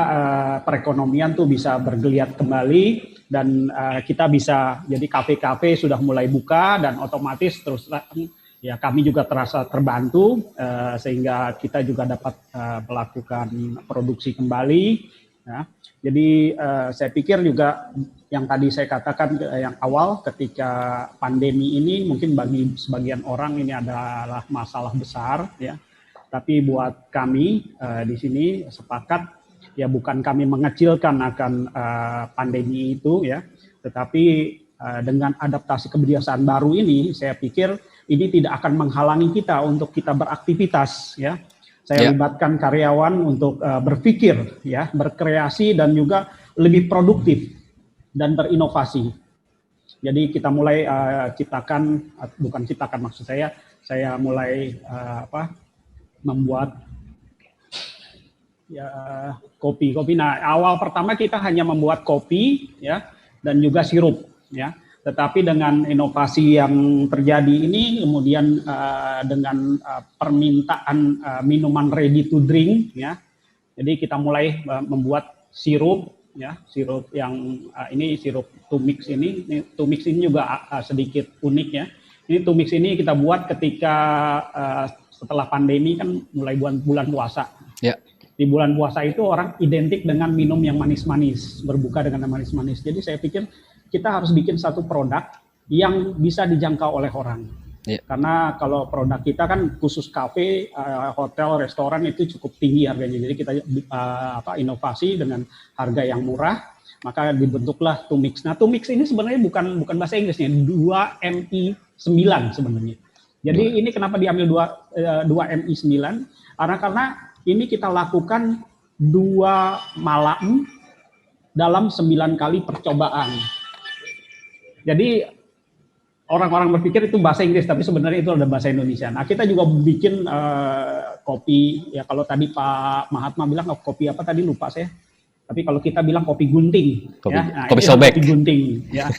perekonomian tuh bisa bergeliat kembali dan kita bisa, jadi kafe-kafe sudah mulai buka dan otomatis terus ya kami juga terasa terbantu sehingga kita juga dapat melakukan produksi kembali. Ya. Jadi saya pikir juga yang tadi saya katakan yang awal ketika pandemi ini mungkin bagi sebagian orang ini adalah masalah besar ya. Tapi buat kami di sini sepakat ya bukan kami mengecilkan akan pandemi itu ya, tetapi dengan adaptasi kebiasaan baru ini saya pikir ini tidak akan menghalangi kita untuk kita beraktivitas ya. Saya libatkan karyawan untuk berpikir ya, berkreasi dan juga lebih produktif dan berinovasi. Jadi kita mulai saya mulai membuat ya kopi. Nah, awal pertama kita hanya membuat kopi ya dan juga sirup ya. Tetapi dengan inovasi yang terjadi ini, kemudian dengan permintaan minuman ready to drink ya. Jadi kita mulai membuat sirup ya, sirup yang ini sirup Tumix ini. Tumix ini juga sedikit unik ya. Ini Tumix ini kita buat ketika setelah pandemi kan mulai bulan puasa. Ya. Di bulan puasa itu orang identik dengan minum yang manis-manis, berbuka dengan yang manis-manis. Jadi saya pikir kita harus bikin satu produk yang bisa dijangkau oleh orang. Ya. Karena kalau produk kita kan khusus kafe, hotel, restoran itu cukup tinggi harganya. Jadi kita inovasi dengan harga yang murah, maka dibentuklah Tumix. Nah, Tumix ini sebenarnya bukan bahasa Inggrisnya, 2MI9 sebenarnya. Jadi ini kenapa diambil 2MI9? Karena ini kita lakukan 2 malam dalam 9 kali percobaan. Jadi orang-orang berpikir itu bahasa Inggris, tapi sebenarnya itu ada bahasa Indonesia. Nah, kita juga bikin kopi, ya kalau tadi Pak Mahatma bilang kopi apa tadi lupa saya. Tapi kalau kita bilang kopi gunting, kopi sobek. Kopi gunting, ya.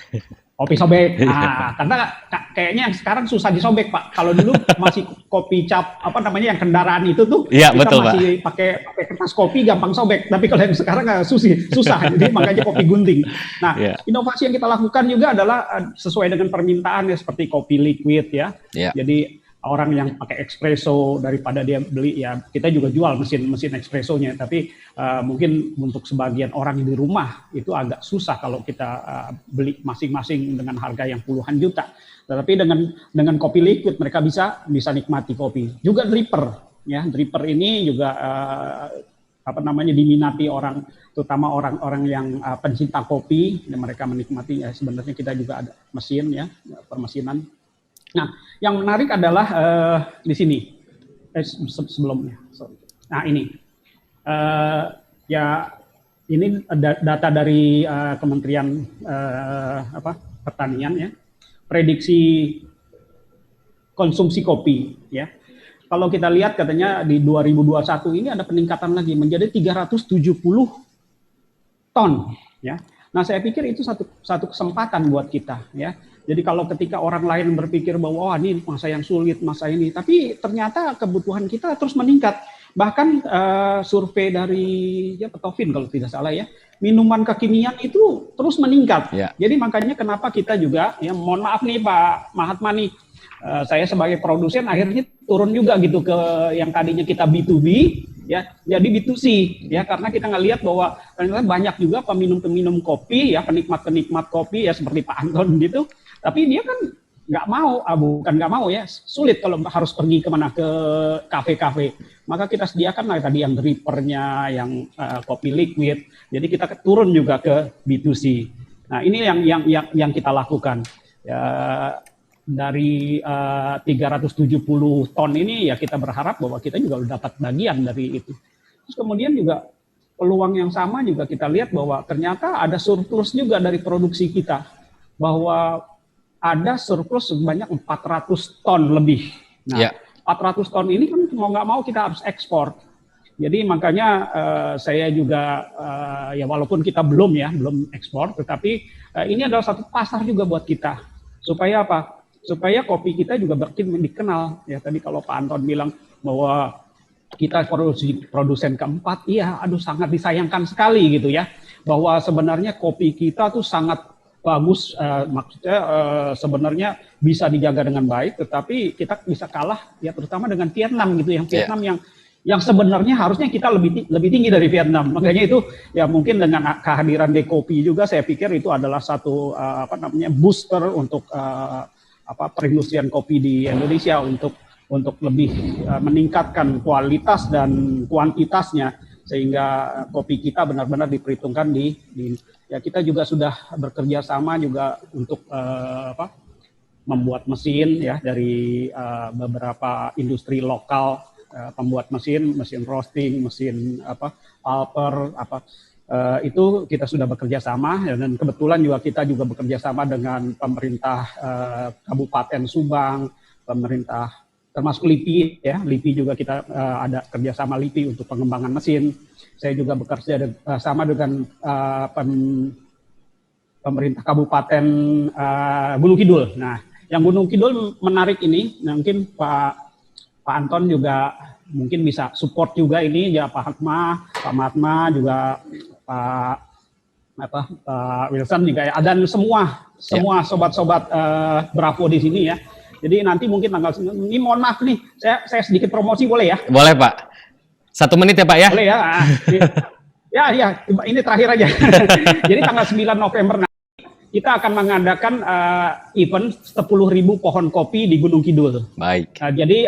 Kopi sobek. Nah, karena kayaknya yang sekarang susah disobek, Pak. Kalau dulu masih kopi cap yang kendaraan itu tuh ya, kita betul, masih pakai kertas kopi gampang sobek. Tapi kalau yang sekarang susah. Jadi makanya kopi gunting. Nah, inovasi yang kita lakukan juga adalah sesuai dengan permintaan ya, seperti kopi liquid ya. Jadi orang yang pakai espresso daripada dia beli ya, kita juga jual mesin espressonya. Tapi mungkin untuk sebagian orang di rumah itu agak susah kalau kita beli masing-masing dengan harga yang puluhan juta. Tetapi dengan kopi liquid mereka bisa nikmati kopi. Juga dripper ya, dripper ini juga diminati orang, terutama orang-orang yang pencinta kopi, dan mereka menikmati ya. Sebenarnya kita juga ada mesin ya, permesinan. Nah, yang menarik adalah di sini sebelumnya. Nah, ini ini data dari Kementerian Pertanian ya, prediksi konsumsi kopi ya. Kalau kita lihat katanya di 2021 ini ada peningkatan lagi menjadi 370 ton ya. Nah, saya pikir itu satu kesempatan buat kita ya. Jadi kalau ketika orang lain berpikir bahwa ini masa yang sulit, masa ini, tapi ternyata kebutuhan kita terus meningkat. Bahkan survei dari Petovin kalau tidak salah ya, minuman kekinian itu terus meningkat. Ya. Jadi makanya kenapa kita juga, ya mohon maaf nih Pak Mahatma nih, saya sebagai produsen akhirnya turun juga gitu ke yang tadinya kita B2B, ya jadi B2C, ya karena kita ngelihat bahwa ternyata banyak juga peminum-peminum kopi, ya penikmat-penikmat kopi ya seperti Pak Anton gitu. Tapi dia kan nggak mau, bukan nggak mau ya, sulit kalau harus pergi kemana, ke kafe-kafe. Maka kita sediakan lah tadi yang drippernya, yang kopi liquid. Jadi kita turun juga ke B2C. Nah ini yang kita lakukan. Ya, dari 370 ton ini ya kita berharap bahwa kita juga dapat bagian dari itu. Terus kemudian juga peluang yang sama juga kita lihat bahwa ternyata ada surplus juga dari produksi kita. Bahwa ada surplus sebanyak 400 ton lebih. Nah, 400 ton ini kan mau nggak mau kita harus ekspor. Jadi makanya saya juga ya walaupun kita belum ekspor, tetapi ini adalah satu pasar juga buat kita. Supaya apa? Supaya kopi kita juga makin dikenal. Ya tadi kalau Pak Anton bilang bahwa kita produsen keempat, iya, sangat disayangkan sekali gitu ya. Bahwa sebenarnya kopi kita tuh sangat bagus, maksudnya sebenarnya bisa dijaga dengan baik, tetapi kita bisa kalah ya terutama dengan Vietnam gitu, yang Vietnam yang sebenarnya harusnya kita lebih tinggi dari Vietnam. Makanya itu ya mungkin dengan kehadiran Dekopi juga saya pikir itu adalah satu booster untuk perindustrian kopi di Indonesia untuk lebih meningkatkan kualitas dan kuantitasnya sehingga kopi kita benar-benar diperhitungkan ya kita juga sudah bekerja sama juga untuk membuat mesin ya dari beberapa industri lokal, pembuat mesin roasting, mesin pulper itu kita sudah bekerja sama, dan kebetulan juga kita juga bekerja sama dengan pemerintah Kabupaten Subang, pemerintah termasuk LIPI ya. LIPI juga kita ada kerjasama LIPI untuk pengembangan mesin. Saya juga bekerja sama dengan pemerintah Kabupaten Gunung Kidul. Nah, yang Gunung Kidul menarik ini, mungkin Pak Anton juga mungkin bisa support juga ini ya, Pak Mahatma juga Pak Wilson juga ya, dan semua sobat-sobat Bravo di sini ya. Jadi nanti mungkin tanggal ini, mohon maaf nih, saya sedikit promosi boleh ya? Boleh Pak. 1 menit ya Pak ya? Boleh ya. Ya, ini terakhir aja. Jadi tanggal 9 November nanti kita akan mengadakan event 10.000 pohon kopi di Gunung Kidul. Baik. Nah, jadi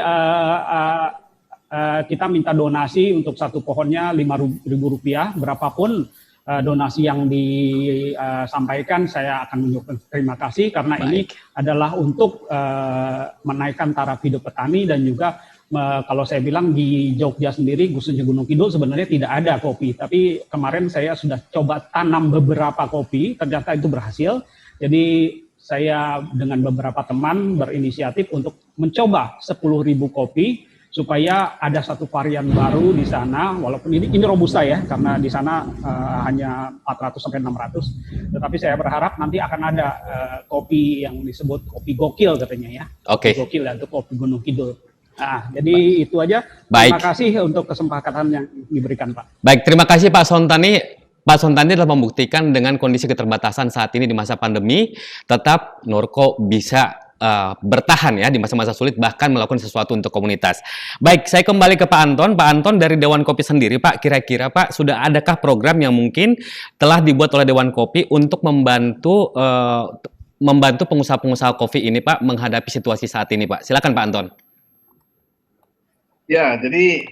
kita minta donasi untuk satu pohonnya Rp5.000, berapapun donasi yang disampaikan, saya akan mengucapkan terima kasih karena ini adalah untuk menaikkan taraf hidup petani dan juga kalau saya bilang di Jogja sendiri, khususnya Gunung Kidul sebenarnya tidak ada kopi, tapi kemarin saya sudah coba tanam beberapa kopi, ternyata itu berhasil. Jadi saya dengan beberapa teman berinisiatif untuk mencoba 10.000 kopi supaya ada satu varian baru di sana, walaupun ini Robusta ya, karena di sana hanya 400 sampai 600. Tetapi saya berharap nanti akan ada kopi yang disebut kopi gokil katanya ya. Oke. Gokil ya, untuk kopi Gunung Kidul. Nah, jadi itu aja. Baik. Terima kasih untuk kesempatan yang diberikan, Pak. Baik, terima kasih Pak Sontani. Pak Sontani telah membuktikan dengan kondisi keterbatasan saat ini di masa pandemi, tetap Norco bisa bertahan ya di masa-masa sulit, bahkan melakukan sesuatu untuk komunitas. Baik, saya kembali ke Pak Anton. Pak Anton, dari Dewan Kopi sendiri Pak, kira-kira Pak, sudah adakah program yang mungkin telah dibuat oleh Dewan Kopi untuk membantu pengusaha-pengusaha kopi ini Pak menghadapi situasi saat ini Pak? Silakan Pak Anton. Ya, jadi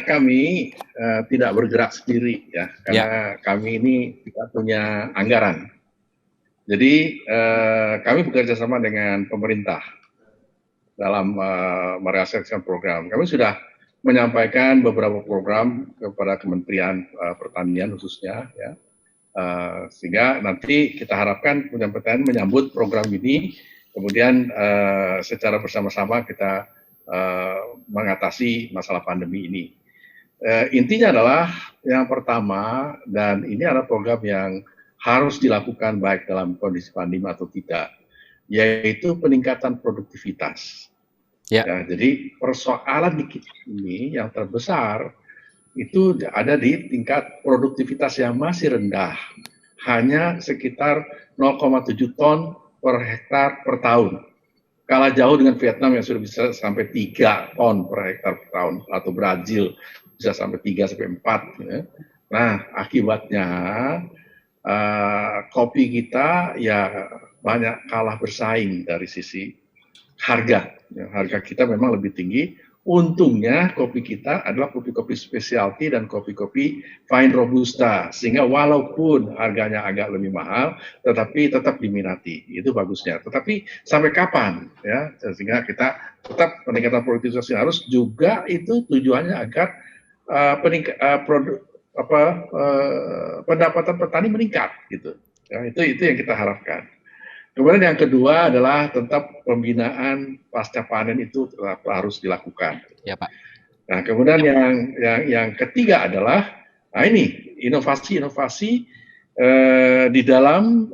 kami tidak bergerak sendiri ya, karena kami ini tidak punya anggaran. Jadi kami bekerja sama dengan pemerintah dalam merealisasikan program. Kami sudah menyampaikan beberapa program kepada Kementerian Pertanian khususnya, ya, sehingga nanti kita harapkan Kementerian Pertanian menyambut program ini, kemudian secara bersama-sama kita mengatasi masalah pandemi ini. Intinya adalah yang pertama, dan ini adalah program yang harus dilakukan baik dalam kondisi pandemi atau tidak, yaitu peningkatan produktivitas. Ya, jadi persoalan di kita ini yang terbesar itu ada di tingkat produktivitas yang masih rendah, hanya sekitar 0,7 ton per hektar per tahun. Kalah jauh dengan Vietnam yang sudah bisa sampai 3 ton per hektar per tahun, atau Brazil bisa sampai 3 sampai 4. Ya. Nah, akibatnya kopi kita ya banyak kalah bersaing dari sisi harga. Ya, harga kita memang lebih tinggi. Untungnya kopi kita adalah kopi-kopi specialty dan kopi-kopi fine robusta, sehingga walaupun harganya agak lebih mahal, tetapi tetap diminati. Itu bagusnya. Tetapi sampai kapan? Ya, sehingga kita tetap peningkatan produktivitas harus juga itu tujuannya agar pendapatan petani meningkat, gitu. Ya, itu yang kita harapkan. Kemudian yang kedua adalah tetap pembinaan pasca panen itu tetap harus dilakukan. Ya Pak. Nah, kemudian yang ketiga adalah ini inovasi-inovasi di dalam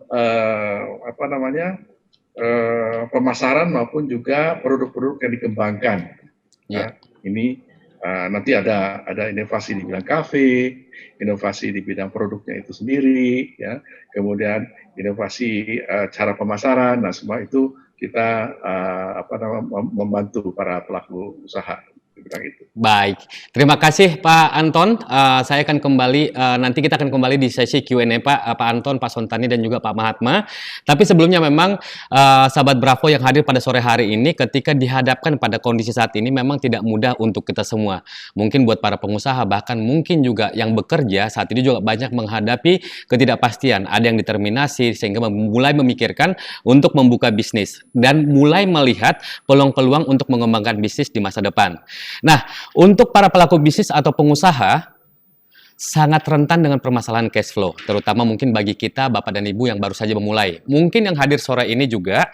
pemasaran maupun juga produk-produk yang dikembangkan. Ya. Ini nanti ada inovasi di bidang kafe, inovasi di bidang produknya itu sendiri, ya. Kemudian inovasi cara pemasaran. Nah, semua itu kita membantu para pelaku usaha di bidang itu. Baik, terima kasih Pak Anton. Saya akan kembali, nanti kita akan kembali di sesi Q&A Pak Anton, Pak Sontani, dan juga Pak Mahatma. Tapi sebelumnya memang sahabat Bravo yang hadir pada sore hari ini, ketika dihadapkan pada kondisi saat ini memang tidak mudah untuk kita semua. Mungkin buat para pengusaha, bahkan mungkin juga yang bekerja saat ini juga banyak menghadapi ketidakpastian. Ada yang diterminasi sehingga mulai memikirkan untuk membuka bisnis dan mulai melihat peluang-peluang untuk mengembangkan bisnis di masa depan. Nah, untuk para pelaku bisnis atau pengusaha, sangat rentan dengan permasalahan cash flow, terutama mungkin bagi kita Bapak dan Ibu yang baru saja memulai. Mungkin yang hadir sore ini juga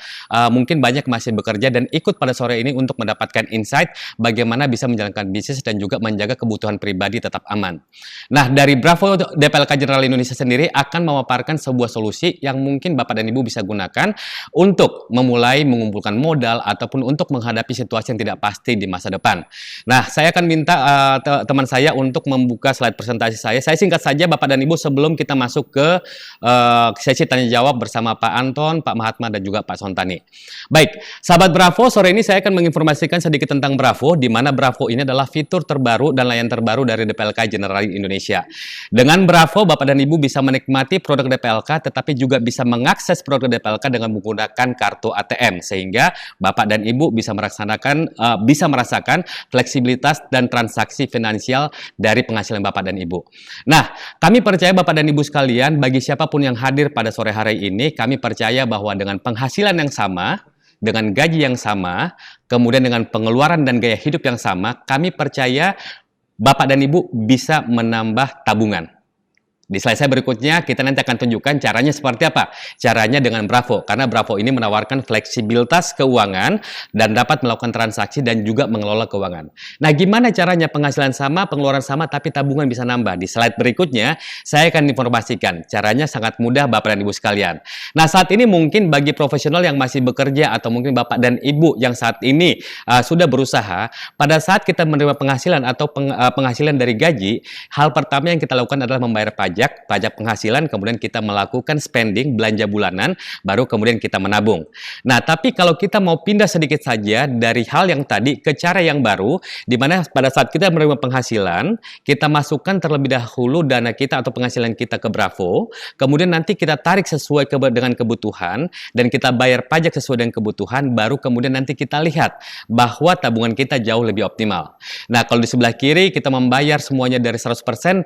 mungkin banyak masih bekerja dan ikut pada sore ini untuk mendapatkan insight bagaimana bisa menjalankan bisnis dan juga menjaga kebutuhan pribadi tetap aman. Nah, dari Bravo DPLK General Indonesia sendiri akan memaparkan sebuah solusi yang mungkin Bapak dan Ibu bisa gunakan untuk memulai mengumpulkan modal ataupun untuk menghadapi situasi yang tidak pasti di masa depan. Nah, saya akan minta teman saya untuk membuka slide presentasi saya. Saya singkat saja Bapak dan Ibu sebelum kita masuk ke sesi tanya jawab bersama Pak Anton, Pak Mahatma dan juga Pak Sontani. Baik, sahabat Bravo, sore ini saya akan menginformasikan sedikit tentang Bravo, di mana Bravo ini adalah fitur terbaru dan layanan terbaru dari DPLK General Indonesia. Dengan Bravo, Bapak dan Ibu bisa menikmati produk DPLK, tetapi juga bisa mengakses produk DPLK dengan menggunakan kartu ATM, sehingga Bapak dan Ibu bisa merasakan fleksibilitas dan transaksi finansial dari penghasilan Bapak dan Ibu. Nah, kami percaya Bapak dan Ibu sekalian, bagi siapapun yang hadir pada sore hari ini, kami percaya bahwa dengan penghasilan yang sama, dengan gaji yang sama, kemudian dengan pengeluaran dan gaya hidup yang sama, kami percaya Bapak dan Ibu bisa menambah tabungan. Di slide saya berikutnya, kita nanti akan tunjukkan caranya seperti apa. Caranya dengan Bravo, karena Bravo ini menawarkan fleksibilitas keuangan dan dapat melakukan transaksi dan juga mengelola keuangan. Nah, gimana caranya penghasilan sama, pengeluaran sama, tapi tabungan bisa nambah? Di slide berikutnya, saya akan informasikan. Caranya sangat mudah Bapak dan Ibu sekalian. Nah, saat ini mungkin bagi profesional yang masih bekerja atau mungkin Bapak dan Ibu yang saat ini sudah berusaha, pada saat kita menerima penghasilan atau penghasilan dari gaji, hal pertama yang kita lakukan adalah membayar pajak penghasilan, kemudian kita melakukan spending, belanja bulanan, baru kemudian kita menabung. Nah, tapi kalau kita mau pindah sedikit saja dari hal yang tadi ke cara yang baru, di mana pada saat kita menerima penghasilan, kita masukkan terlebih dahulu dana kita atau penghasilan kita ke Bravo, kemudian nanti kita tarik sesuai dengan kebutuhan, dan kita bayar pajak sesuai dengan kebutuhan, baru kemudian nanti kita lihat bahwa tabungan kita jauh lebih optimal. Nah, kalau di sebelah kiri kita membayar semuanya dari 100%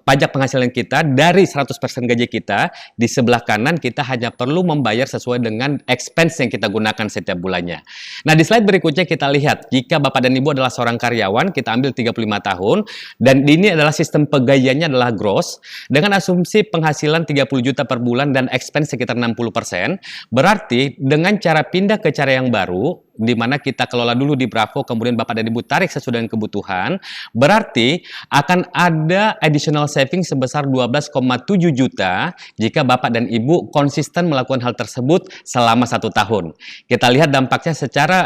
pajak penghasilan kita dari 100% gaji kita, di sebelah kanan kita hanya perlu membayar sesuai dengan expense yang kita gunakan setiap bulannya. Nah, di slide berikutnya kita lihat, jika Bapak dan Ibu adalah seorang karyawan, kita ambil 35 tahun, dan ini adalah sistem pegajiannya adalah gross, dengan asumsi penghasilan 30 juta per bulan dan expense sekitar 60%, berarti dengan cara pindah ke cara yang baru, di mana kita kelola dulu di Bravo, kemudian Bapak dan Ibu tarik sesuai dengan kebutuhan, berarti akan ada additional saving sebesar 12,7 juta jika Bapak dan Ibu konsisten melakukan hal tersebut selama 1 tahun. Kita lihat dampaknya secara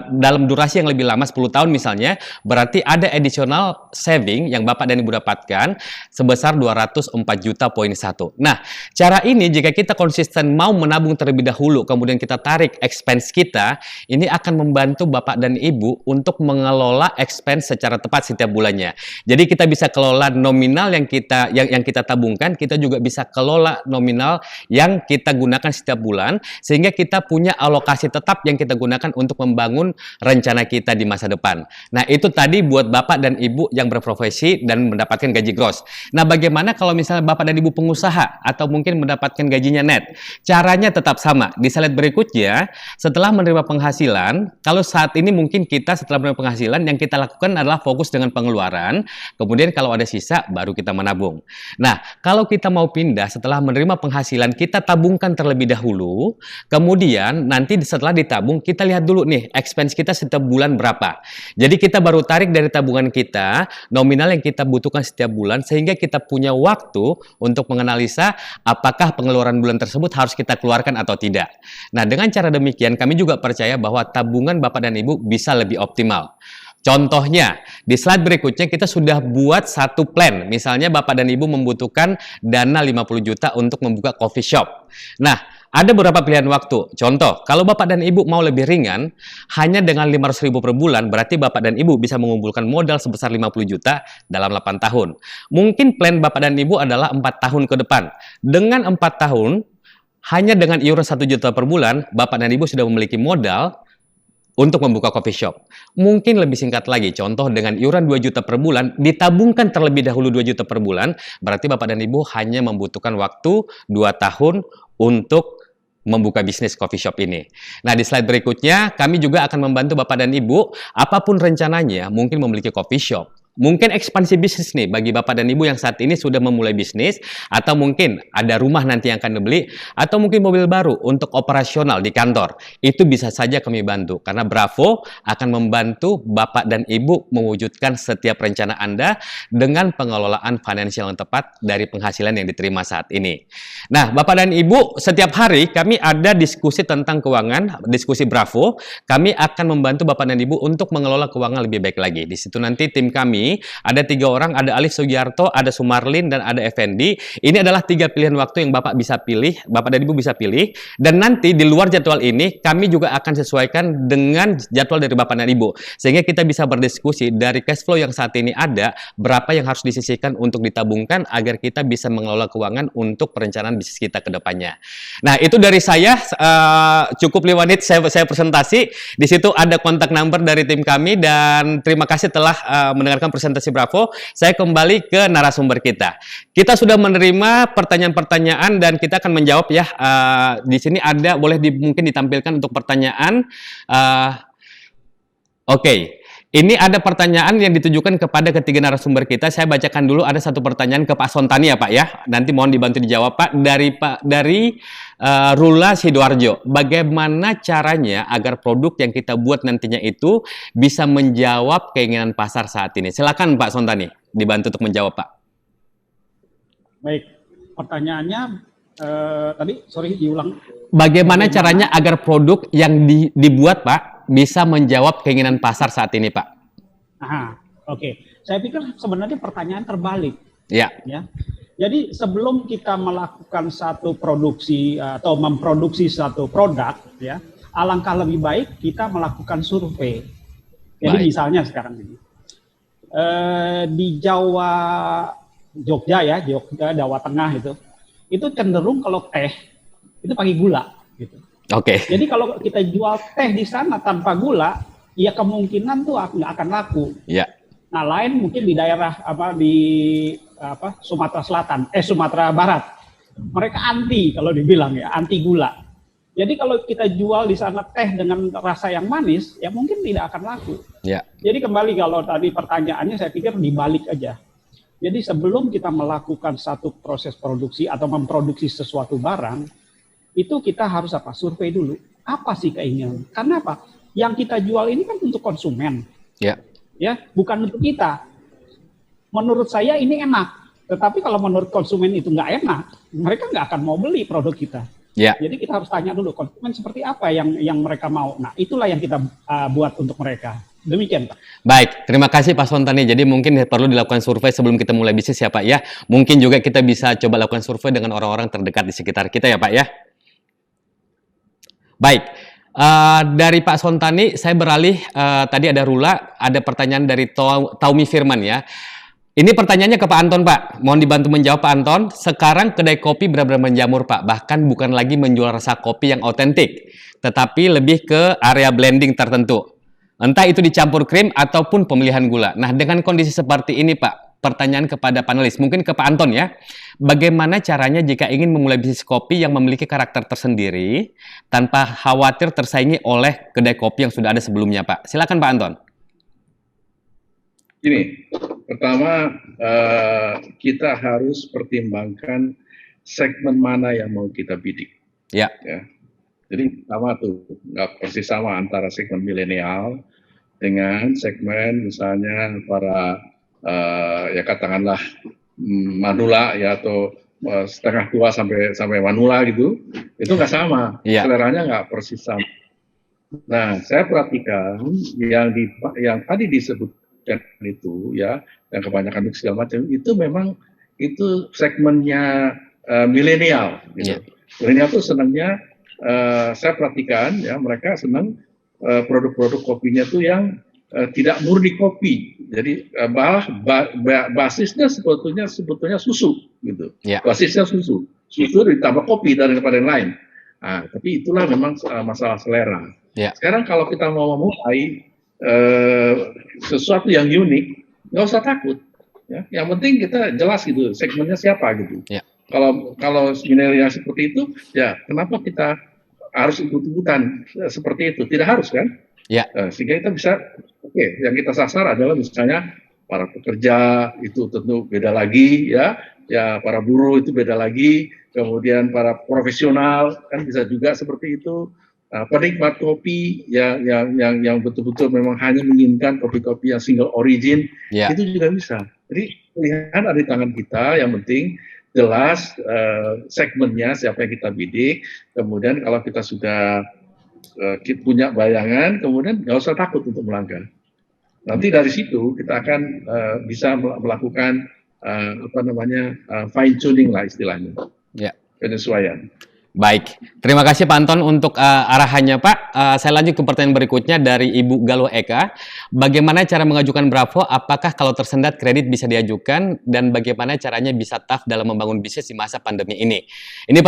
dalam durasi yang lebih lama, 10 tahun misalnya, berarti ada additional saving yang Bapak dan Ibu dapatkan sebesar 204 juta poin 1. Nah, cara ini jika kita konsisten mau menabung terlebih dahulu, kemudian kita tarik expense kita, ini akan membantu Bapak dan Ibu untuk mengelola expense secara tepat setiap bulannya. Jadi kita bisa kelola nominal yang kita tabungkan, kita juga bisa kelola nominal yang kita gunakan setiap bulan, sehingga kita punya alokasi tetap yang kita gunakan untuk membangun rencana kita di masa depan. Nah, itu tadi buat Bapak dan Ibu yang berprofesi dan mendapatkan gaji gross. Nah, bagaimana kalau misalnya Bapak dan Ibu pengusaha atau mungkin mendapatkan gajinya net? Caranya tetap sama. Di slide berikutnya, setelah menerima penghasilan, kalau saat ini mungkin kita setelah menerima penghasilan, yang kita lakukan adalah fokus dengan pengeluaran, kemudian kalau ada sisa, baru kita menabung. Nah, kalau kita mau pindah setelah menerima penghasilan, kita tabungkan terlebih dahulu, kemudian nanti setelah ditabung, kita lihat dulu nih, expense kita setiap bulan berapa. Jadi kita baru tarik dari tabungan kita, nominal yang kita butuhkan setiap bulan, sehingga kita punya waktu untuk menganalisa apakah pengeluaran bulan tersebut harus kita keluarkan atau tidak. Nah, dengan cara demikian, kami juga percaya bahwa tabungan Bapak dan Ibu bisa lebih optimal. Contohnya, di slide berikutnya kita sudah buat satu plan. Misalnya Bapak dan Ibu membutuhkan dana 50 juta untuk membuka coffee shop. Nah, ada beberapa pilihan waktu. Contoh, kalau Bapak dan Ibu mau lebih ringan, hanya dengan 500 ribu per bulan, berarti Bapak dan Ibu bisa mengumpulkan modal sebesar 50 juta dalam 8 tahun. Mungkin plan Bapak dan Ibu adalah 4 tahun ke depan. Dengan 4 tahun, hanya dengan iuran 1 juta per bulan, Bapak dan Ibu sudah memiliki modal untuk membuka coffee shop. Mungkin lebih singkat lagi, contoh dengan iuran 2 juta per bulan, ditabungkan terlebih dahulu 2 juta per bulan, berarti Bapak dan Ibu hanya membutuhkan waktu 2 tahun untuk membuka bisnis coffee shop ini. Nah, di slide berikutnya, kami juga akan membantu Bapak dan Ibu, apapun rencananya, mungkin memiliki coffee shop, mungkin ekspansi bisnis nih bagi Bapak dan Ibu yang saat ini sudah memulai bisnis, atau mungkin ada rumah nanti yang akan dibeli, atau mungkin mobil baru untuk operasional di kantor. Itu bisa saja kami bantu, karena Bravo akan membantu Bapak dan Ibu mewujudkan setiap rencana Anda dengan pengelolaan finansial yang tepat dari penghasilan yang diterima saat ini. Nah, Bapak dan Ibu, setiap hari kami ada diskusi tentang keuangan, diskusi Bravo. Kami akan membantu Bapak dan Ibu untuk mengelola keuangan lebih baik lagi. Di situ nanti tim kami ada 3 orang, ada Alif Sugiarto, ada Sumarlin, dan ada Effendi. Ini adalah 3 pilihan waktu yang Bapak bisa pilih, Bapak dan Ibu bisa pilih. Dan nanti di luar jadwal ini, kami juga akan sesuaikan dengan jadwal dari Bapak dan Ibu. Sehingga kita bisa berdiskusi dari cash flow yang saat ini ada, berapa yang harus disisihkan untuk ditabungkan agar kita bisa mengelola keuangan untuk perencanaan bisnis kita ke depannya. Nah, itu dari saya, cukup 5 menit saya presentasi. Di situ ada kontak number dari tim kami, dan terima kasih telah mendengarkan presentasi Bravo. Saya kembali ke narasumber kita. Kita sudah menerima pertanyaan-pertanyaan dan kita akan menjawab ya. Di sini ada, boleh mungkin ditampilkan untuk pertanyaan. Oke. Ini ada pertanyaan yang ditujukan kepada ketiga narasumber kita. Saya bacakan dulu, ada satu pertanyaan ke Pak Sontani ya Pak ya. Nanti mohon dibantu dijawab Pak. Dari Rula Sidoarjo. Bagaimana caranya agar produk yang kita buat nantinya itu bisa menjawab keinginan pasar saat ini? Silakan Pak Sontani, dibantu untuk menjawab Pak. Baik, pertanyaannya tadi, sorry diulang. Bagaimana caranya agar produk yang dibuat Pak bisa menjawab keinginan pasar saat ini Pak? Aha, oke. Saya pikir sebenarnya pertanyaan terbalik. Ya. Ya. Jadi sebelum kita melakukan satu produksi atau memproduksi satu produk, ya, alangkah lebih baik kita melakukan survei. Jadi misalnya sekarang ini di Jawa, Jogja ya, Jogja, Jawa Tengah itu cenderung kalau teh itu pakai gula, gitu. Oke. Jadi kalau kita jual teh di sana tanpa gula, ya kemungkinan tuh nggak akan laku. Ya. Nah, lain mungkin di daerah Sumatera Selatan, Sumatera Barat. Mereka anti kalau dibilang ya, anti gula. Jadi kalau kita jual di sana teh dengan rasa yang manis, ya mungkin tidak akan laku. Ya. Jadi kembali kalau tadi pertanyaannya saya pikir dibalik aja. Jadi sebelum kita melakukan satu proses produksi atau memproduksi sesuatu barang, itu kita harus survei dulu. Apa sih keinginan? Karena apa? Yang kita jual ini kan untuk konsumen. Ya. Ya, bukan untuk kita. Menurut saya ini enak, tetapi kalau menurut konsumen itu nggak enak, mereka nggak akan mau beli produk kita. Ya. Jadi kita harus tanya dulu konsumen seperti apa yang mereka mau. Nah, itulah yang kita buat untuk mereka. Demikian, Pak. Baik, terima kasih Pak Sontani. Jadi mungkin perlu dilakukan survei sebelum kita mulai bisnis ya Pak ya. Mungkin juga kita bisa coba lakukan survei dengan orang-orang terdekat di sekitar kita ya Pak ya. Baik. Dari Pak Sontani, saya beralih, tadi ada Rula, ada pertanyaan dari Taumi Firman ya. Ini pertanyaannya ke Pak Anton Pak, mohon dibantu menjawab Pak Anton. Sekarang kedai kopi benar-benar menjamur Pak, bahkan bukan lagi menjual rasa kopi yang otentik, tetapi lebih ke area blending tertentu. Entah itu dicampur krim ataupun pemilihan gula. Nah, dengan kondisi seperti ini Pak, pertanyaan kepada panelis, mungkin ke Pak Anton ya. Bagaimana caranya jika ingin memulai bisnis kopi yang memiliki karakter tersendiri tanpa khawatir tersaingi oleh kedai kopi yang sudah ada sebelumnya, Pak? Silakan Pak Anton. Ini pertama kita harus pertimbangkan segmen mana yang mau kita bidik. Ya. Jadi sama tuh, nggak persis sama antara segmen milenial dengan segmen misalnya para ya katakanlah manula ya, atau setengah tua sampai manula gitu, itu nggak sama, seleranya nggak persis sama. Nah, saya perhatikan yang tadi disebutkan itu ya, yang kebanyakan mix segala macam itu memang itu segmennya milenial. Gitu. Milenial tuh senangnya, saya perhatikan ya, mereka senang produk-produk kopinya tuh yang tidak murni kopi, jadi basisnya sebetulnya susu, gitu. Basisnya susu ditambah kopi daripada yang lain. Nah, tapi itulah memang masalah selera. Sekarang kalau kita mau memulai sesuatu yang unik, nggak usah takut. Ya. Yang penting kita jelas gitu, segmennya siapa gitu. Kalau milenial seperti itu, ya kenapa kita harus ikut-ikutan seperti itu? Tidak harus kan? Sehingga kita bisa, yang kita sasar adalah misalnya para pekerja itu tentu beda lagi ya, para buruh itu beda lagi, kemudian para profesional kan bisa juga seperti itu. Penikmat kopi yang betul-betul memang hanya menginginkan kopi-kopi yang single origin, Ya. itu juga bisa. Jadi pilihan ada di tangan kita, yang penting jelas segmennya siapa yang kita bidik, kemudian kalau kita sudah punya bayangan, kemudian nggak usah takut untuk melangkah. Nanti dari situ kita akan bisa melakukan fine tuning lah istilahnya, penyesuaian. Baik, terima kasih Pak Anton untuk arahannya Pak. Saya lanjut ke pertanyaan berikutnya dari Ibu Galuh Eka. Bagaimana cara mengajukan Bravo? Apakah kalau tersendat kredit bisa diajukan? Dan bagaimana caranya bisa tough dalam membangun bisnis di masa pandemi ini? Ini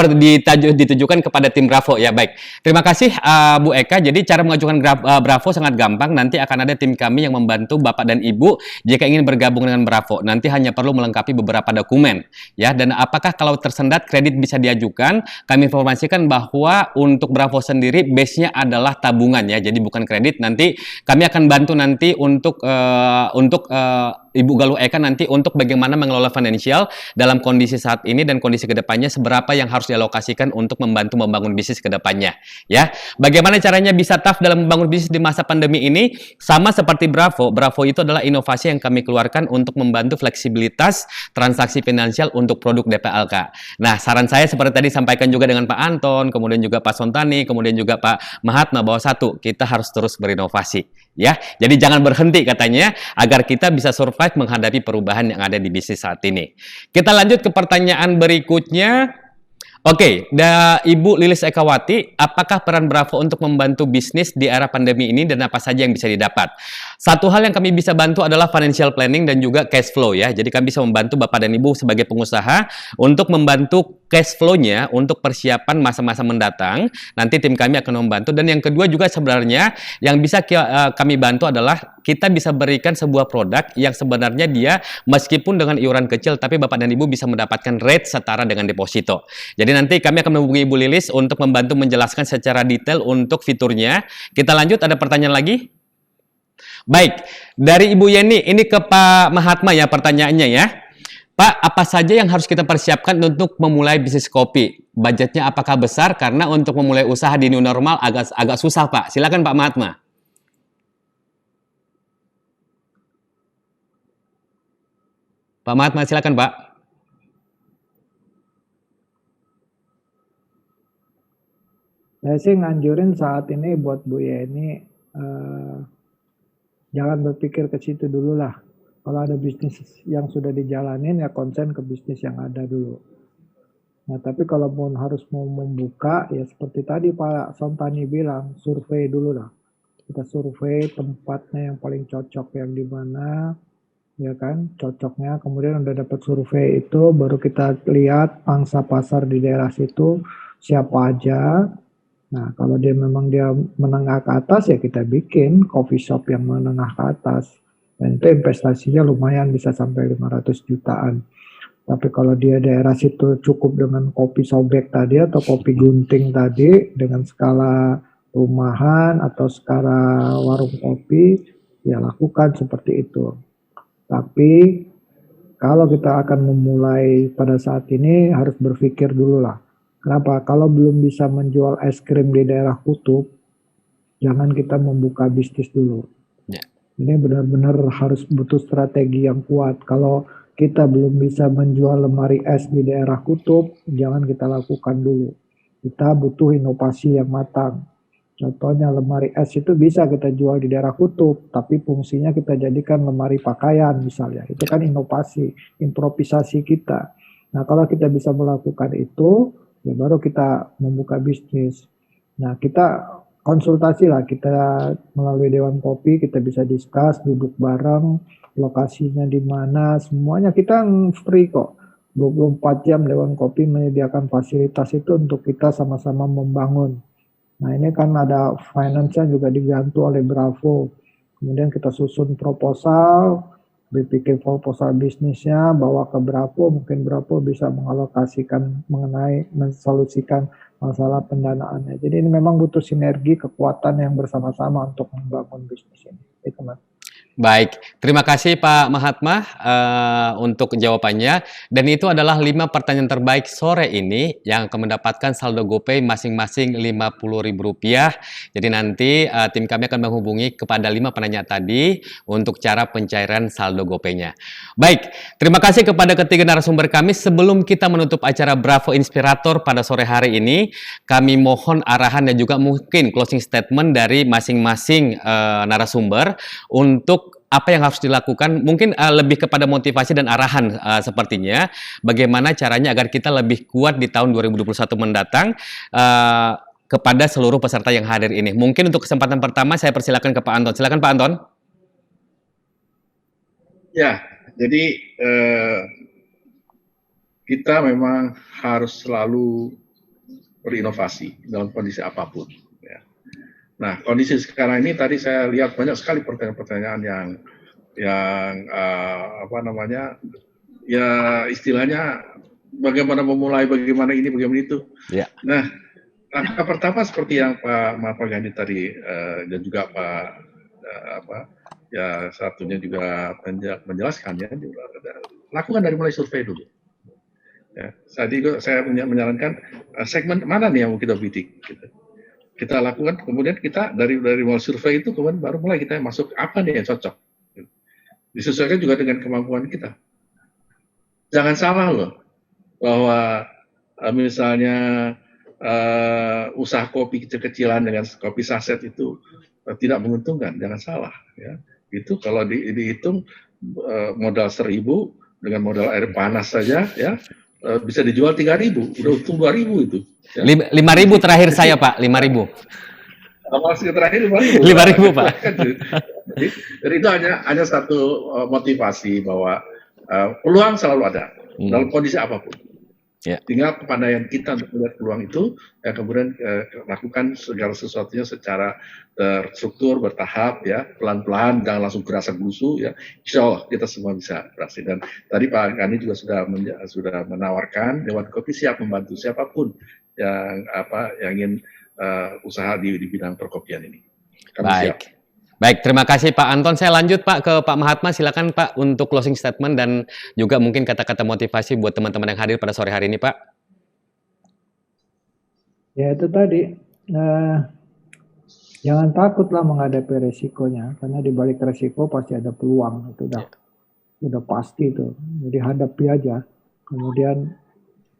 ditujukan kepada tim Bravo ya. Baik, terima kasih Bu Eka. Jadi cara mengajukan Bravo sangat gampang. Nanti akan ada tim kami yang membantu Bapak dan Ibu jika ingin bergabung dengan Bravo. Nanti hanya perlu melengkapi beberapa dokumen ya. Dan apakah kalau tersendat kredit bisa diajukan? Kami informasikan bahwa untuk Bravo sendiri base-nya adalah tabungan ya, jadi bukan kredit. Nanti kami akan bantu nanti untuk Ibu Galuh Eka nanti untuk bagaimana mengelola finansial dalam kondisi saat ini dan kondisi kedepannya, seberapa yang harus dialokasikan untuk membantu membangun bisnis kedepannya ya. Bagaimana caranya bisa tough dalam membangun bisnis di masa pandemi ini? Sama seperti Bravo. Bravo itu adalah inovasi yang kami keluarkan untuk membantu fleksibilitas transaksi finansial untuk produk DPLK. Nah, saran saya seperti tadi sampaikan juga dengan Pak Anton, kemudian juga Pak Sontani, kemudian juga Pak Mahatma, bahwa satu, kita harus terus berinovasi ya. Jadi jangan berhenti katanya, agar kita bisa survive menghadapi perubahan yang ada di bisnis saat ini. Kita lanjut ke pertanyaan berikutnya. Oke, Ibu Lilis Ekawati, apakah peran Bravo untuk membantu bisnis di era pandemi ini dan apa saja yang bisa didapat? Satu hal yang kami bisa bantu adalah financial planning dan juga cash flow ya. Jadi kami bisa membantu Bapak dan Ibu sebagai pengusaha untuk membantu cash flow-nya untuk persiapan masa-masa mendatang. Nanti tim kami akan membantu. Dan yang kedua juga sebenarnya yang bisa kami bantu adalah kita bisa berikan sebuah produk yang sebenarnya dia meskipun dengan iuran kecil tapi Bapak dan Ibu bisa mendapatkan rate setara dengan deposito. Jadi nanti kami akan menghubungi Ibu Lilis untuk membantu menjelaskan secara detail untuk fiturnya. Kita lanjut, ada pertanyaan lagi? Baik, dari Ibu Yeni, ini ke Pak Mahatma ya pertanyaannya ya. Pak, apa saja yang harus kita persiapkan untuk memulai bisnis kopi? Budgetnya apakah besar? Karena untuk memulai usaha di new normal agak susah Pak. Silakan Pak Mahatma. Pak Mahatma, silakan Pak. Saya sih nganjurin saat ini buat Bu Yeni, jangan berpikir ke situ dulu lah. Kalau ada bisnis yang sudah dijalanin ya konsen ke bisnis yang ada dulu. Nah tapi kalau harus mau membuka ya seperti tadi Pak Sontani bilang, survei dulu lah. Kita survei tempatnya yang paling cocok yang di mana, ya kan, cocoknya. Kemudian udah dapat survei itu, baru kita lihat pangsa pasar di daerah situ siapa aja. Nah, kalau dia menengah ke atas ya kita bikin coffee shop yang menengah ke atas. Dan itu investasinya lumayan bisa sampai 500 jutaan. Tapi kalau dia daerah situ cukup dengan kopi sobek tadi atau kopi gunting tadi dengan skala rumahan atau skala warung kopi, ya lakukan seperti itu. Tapi kalau kita akan memulai pada saat ini harus berpikir dulu lah. Kenapa? Kalau belum bisa menjual es krim di daerah kutub, jangan kita membuka bisnis dulu. Ya. Ini benar-benar harus butuh strategi yang kuat. Kalau kita belum bisa menjual lemari es di daerah kutub, jangan kita lakukan dulu. Kita butuh inovasi yang matang. Contohnya lemari es itu bisa kita jual di daerah kutub, tapi fungsinya kita jadikan lemari pakaian misalnya. Itu kan inovasi, improvisasi kita. Nah kalau kita bisa melakukan itu, ya baru kita membuka bisnis. Nah kita konsultasi lah, kita melalui Dewan Kopi kita bisa discuss, duduk bareng, lokasinya di mana, semuanya kita free kok. 24 jam Dewan Kopi menyediakan fasilitas itu untuk kita sama-sama membangun. Nah ini kan ada finance-nya juga dibantu oleh Bravo. Kemudian kita susun proposal, bikin proposal bisnisnya, bawa ke Bravo, mungkin Bravo bisa mengalokasikan mensolusikan masalah pendanaannya. Jadi ini memang butuh sinergi, kekuatan yang bersama-sama untuk membangun bisnis ini. Itu Mas. Baik, terima kasih Pak Mahatma untuk jawabannya. Dan itu adalah 5 pertanyaan terbaik sore ini yang akan mendapatkan saldo GoPay masing-masing Rp50.000. Jadi nanti tim kami akan menghubungi kepada 5 penanya tadi untuk cara pencairan saldo GoPay-nya. Baik, terima kasih kepada ketiga narasumber kami. Sebelum kita menutup acara Bravo Inspirator pada sore hari ini, kami mohon arahan dan juga mungkin closing statement dari masing-masing narasumber untuk apa yang harus dilakukan, mungkin lebih kepada motivasi dan arahan sepertinya, bagaimana caranya agar kita lebih kuat di tahun 2021 mendatang kepada seluruh peserta yang hadir ini. Mungkin untuk kesempatan pertama saya persilakan ke Pak Anton. Silakan Pak Anton. Ya, jadi kita memang harus selalu berinovasi dalam kondisi apapun. Ya. Nah, kondisi sekarang ini tadi saya lihat banyak sekali pertanyaan-pertanyaan yang apa namanya, ya istilahnya bagaimana memulai, bagaimana ini, bagaimana itu. Ya. Nah, langkah pertama seperti yang Pak Mahatma Gandhi tadi dan juga Pak ya satunya juga menjelaskan ya, lakukan dari mulai survei dulu. Ya, saya menyarankan segmen mana nih yang mau kita bidik. Gitu. Kita lakukan, kemudian kita dari mulai survei itu kemudian baru mulai kita masuk apa nih yang cocok. Disesuaikan juga dengan kemampuan kita. Jangan salah loh bahwa misalnya usaha kopi kecil-kecilan dengan kopi saset itu tidak menguntungkan, jangan salah. Ya. Itu kalau dihitung modal 1.000 dengan modal air panas saja ya bisa dijual 3.000, udah untung 2.000 itu. Ya. 5.000 terakhir saya Pak, 5.000. Masih terakhir 5.000. 5.000 Pak. Jadi itu hanya satu motivasi bahwa peluang selalu ada dalam kondisi apapun. Ya. Tinggal kepandaian kita untuk melihat peluang itu, ya kemudian lakukan segala sesuatunya secara terstruktur, bertahap, ya pelan-pelan, jangan langsung gerasa gerusu, ya. Insya Allah kita semua bisa berhasil. Dan tadi Pak Gani juga sudah menawarkan Dewan Kopi siap membantu siapapun yang ingin usaha di bidang perkopian ini. Kami baik. Siap. Baik, terima kasih Pak Anton. Saya lanjut Pak ke Pak Mahatma. Silakan Pak untuk closing statement dan juga mungkin kata-kata motivasi buat teman-teman yang hadir pada sore hari ini Pak. Ya itu tadi, jangan takutlah menghadapi resikonya, karena di balik resiko pasti ada peluang. Itu udah pasti itu. Jadi hadapi aja. Kemudian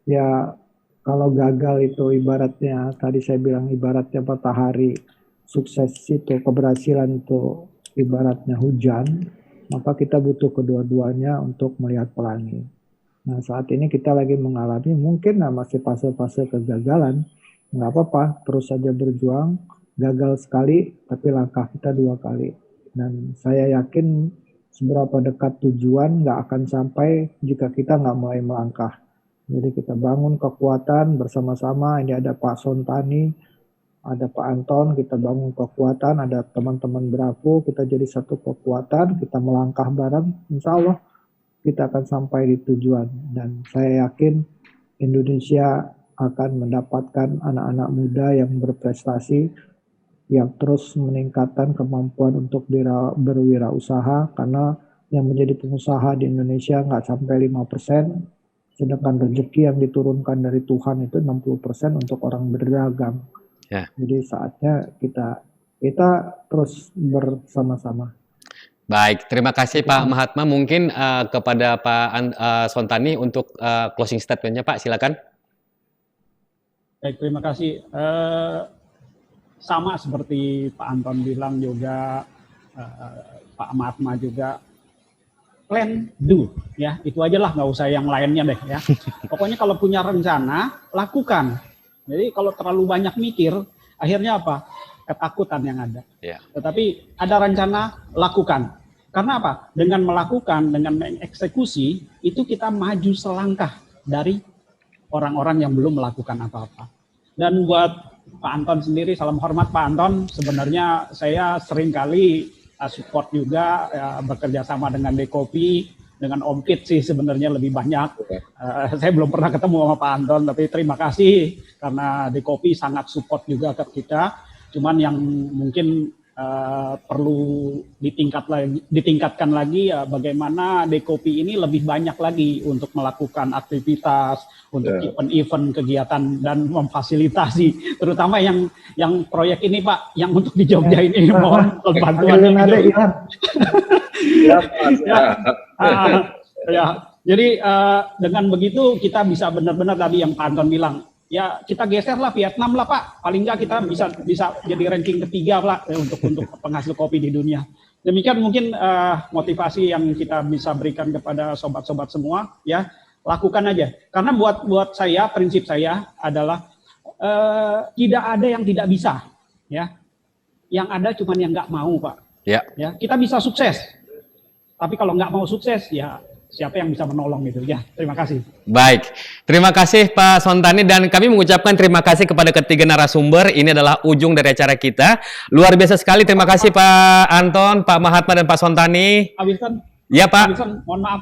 ya kalau gagal itu ibaratnya, tadi saya bilang ibaratnya matahari. Sukses itu, keberhasilan itu ibaratnya hujan, maka kita butuh kedua-duanya untuk melihat pelangi. Nah saat ini kita lagi mengalami mungkin masih fase-fase kegagalan, nggak apa-apa, terus saja berjuang, gagal sekali, tapi langkah kita 2 kali. Dan saya yakin seberapa dekat tujuan nggak akan sampai jika kita nggak mulai melangkah. Jadi kita bangun kekuatan bersama-sama, ini ada Pak Sontani, ada Pak Anton, kita bangun kekuatan, ada teman-teman Bravo, kita jadi satu kekuatan, kita melangkah bareng, insya Allah kita akan sampai di tujuan. Dan saya yakin Indonesia akan mendapatkan anak-anak muda yang berprestasi, yang terus meningkatkan kemampuan untuk berwirausaha, karena yang menjadi pengusaha di Indonesia nggak sampai 5%, sedangkan rezeki yang diturunkan dari Tuhan itu 60% untuk orang berdagang. Ya. Jadi saatnya kita terus bersama-sama. Baik, terima kasih Pak Mahatma. Mungkin kepada Pak Sontani untuk closing statement-nya Pak, silakan. Baik, terima kasih. Sama seperti Pak Anton bilang juga, Pak Mahatma juga, plan, do, ya itu aja lah, nggak usah yang lainnya deh ya. Pokoknya kalau punya rencana, lakukan. Jadi kalau terlalu banyak mikir, akhirnya apa? Ketakutan yang ada. Ya. Tetapi ada rencana, lakukan. Karena apa? Dengan melakukan, dengan mengeksekusi, itu kita maju selangkah dari orang-orang yang belum melakukan apa-apa. Dan buat Pak Anton sendiri, salam hormat Pak Anton. Sebenarnya saya seringkali support juga, bekerja sama dengan Dekopi, dengan Om Pit sih sebenarnya lebih banyak. Saya belum pernah ketemu sama Pak Anton, tapi terima kasih karena Dekopi sangat support juga ke kita. Cuman yang mungkin perlu ditingkatkan lagi ya, bagaimana Dekopi ini lebih banyak lagi untuk melakukan aktivitas, untuk event-event kegiatan dan memfasilitasi, terutama yang proyek ini Pak, yang untuk di Jogja ini mohon bantuan. Jadi dengan begitu kita bisa benar-benar tadi yang Pak Anton bilang, ya kita geserlah Vietnam lah Pak, paling nggak kita bisa jadi ranking ketiga Pak untuk penghasil kopi di dunia. Demikian mungkin motivasi yang kita bisa berikan kepada sobat-sobat semua, ya lakukan aja. Karena buat saya, prinsip saya adalah tidak ada yang tidak bisa, ya. Yang ada cuman yang nggak mau Pak. Ya. Ya, kita bisa sukses, tapi kalau nggak mau sukses, ya siapa yang bisa menolong gitu ya. Terima kasih. Baik, terima kasih Pak Sontani dan kami mengucapkan terima kasih kepada ketiga narasumber. Ini adalah ujung dari acara kita. Luar biasa sekali. Terima kasih Pak Anton, Pak Mahatma dan Pak Sontani. Pak Wilson. Ya Pak. Pak Wilson, mohon maaf.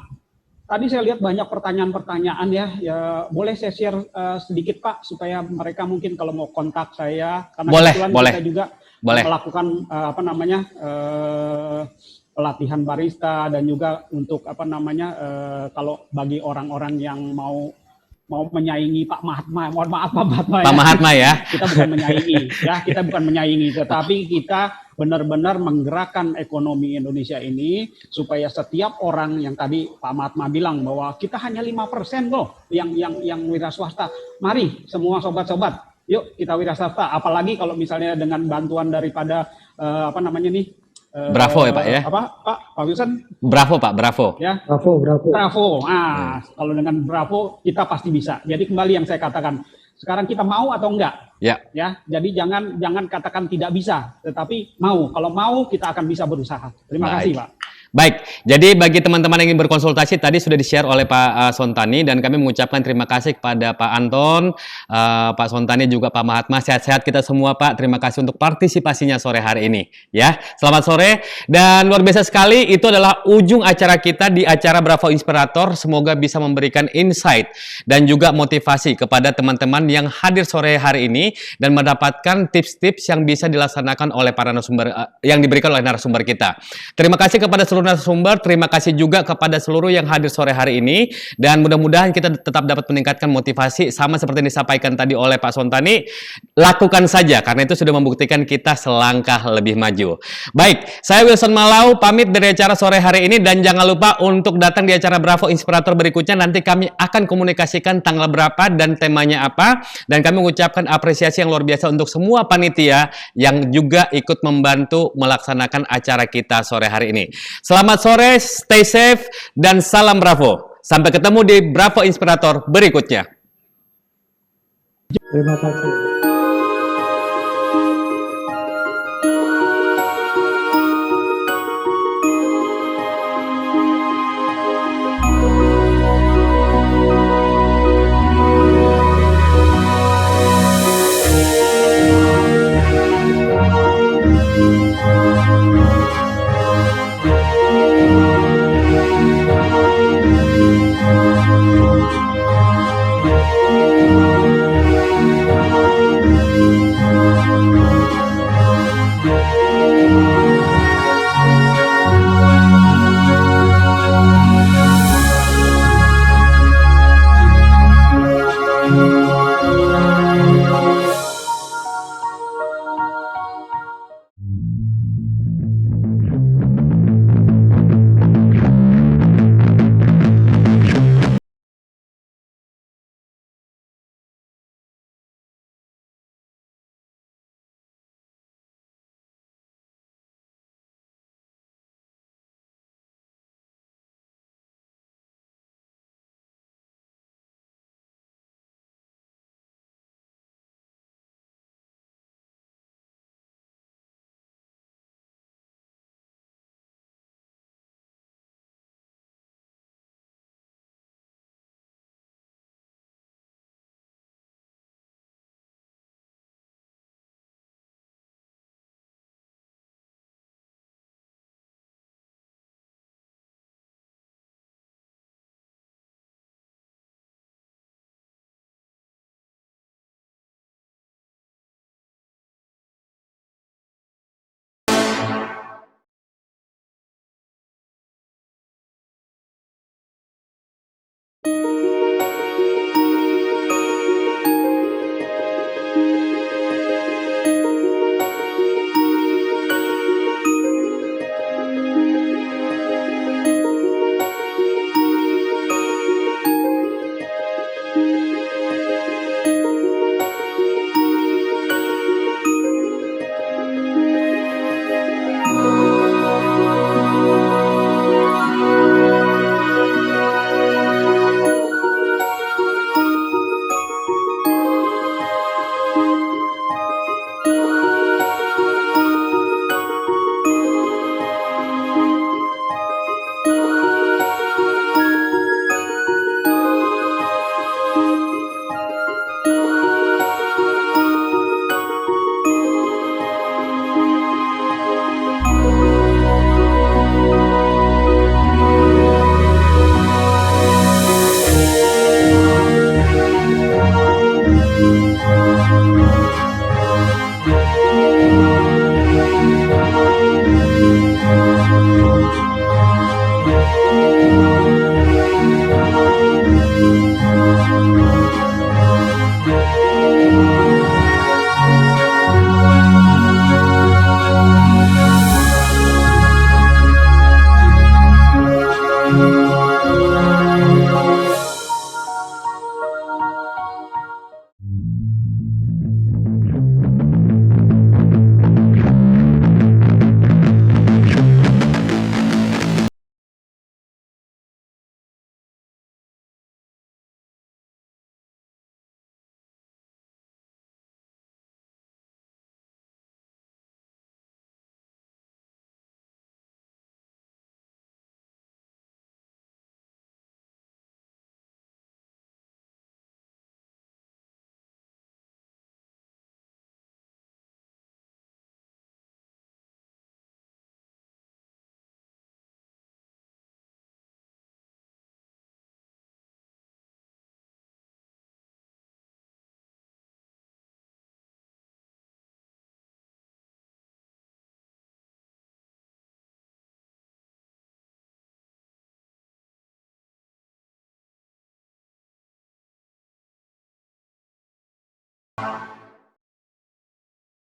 Tadi saya lihat banyak pertanyaan-pertanyaan ya. Ya boleh saya share sedikit Pak supaya mereka mungkin kalau mau kontak saya karena kebetulan kita juga melakukan pelatihan barista dan juga untuk kalau bagi orang-orang yang mau menyaingi Pak Mahatma, mohon maaf Pak Mahatma ya. Pak Mahatma ya. Kita bukan menyaingi, ya kita bukan menyaingi, tetapi kita benar-benar menggerakkan ekonomi Indonesia ini supaya setiap orang yang tadi Pak Mahatma bilang bahwa kita hanya 5% loh yang wira swasta. Mari semua sobat-sobat, yuk kita wira swasta. Apalagi kalau misalnya dengan bantuan daripada Bravo ya Pak ya. Pak Wilson? Bravo Pak, bravo. Ya. Bravo. Kalau dengan Bravo kita pasti bisa. Jadi kembali yang saya katakan, sekarang kita mau atau enggak? Ya. Ya. Jadi jangan katakan tidak bisa, tetapi mau. Kalau mau kita akan bisa berusaha. Terima kasih Pak. Baik, jadi bagi teman-teman yang ingin berkonsultasi tadi sudah di-share oleh Pak Sontani dan kami mengucapkan terima kasih kepada Pak Anton, Pak Sontani juga Pak Mahatma. Sehat-sehat kita semua Pak. Terima kasih untuk partisipasinya sore hari ini. Ya, selamat sore dan luar biasa sekali. Itu adalah ujung acara kita di acara Bravo Inspirator. Semoga bisa memberikan insight dan juga motivasi kepada teman-teman yang hadir sore hari ini dan mendapatkan tips-tips yang bisa dilaksanakan oleh para narasumber yang diberikan oleh narasumber kita. Terima kasih kepada seluruh narasumber, terima kasih juga kepada seluruh yang hadir sore hari ini dan mudah-mudahan kita tetap dapat meningkatkan motivasi sama seperti yang disampaikan tadi oleh Pak Sontani. Lakukan saja karena itu sudah membuktikan kita selangkah lebih maju. Baik, saya Wilson Malau pamit dari acara sore hari ini dan jangan lupa untuk datang di acara Bravo Inspirator berikutnya. Nanti kami akan komunikasikan tanggal berapa dan temanya apa dan kami mengucapkan apresiasi yang luar biasa untuk semua panitia yang juga ikut membantu melaksanakan acara kita sore hari ini. Selamat sore, stay safe, dan salam Bravo. Sampai ketemu di Bravo Inspirator berikutnya. Terima kasih. Pak.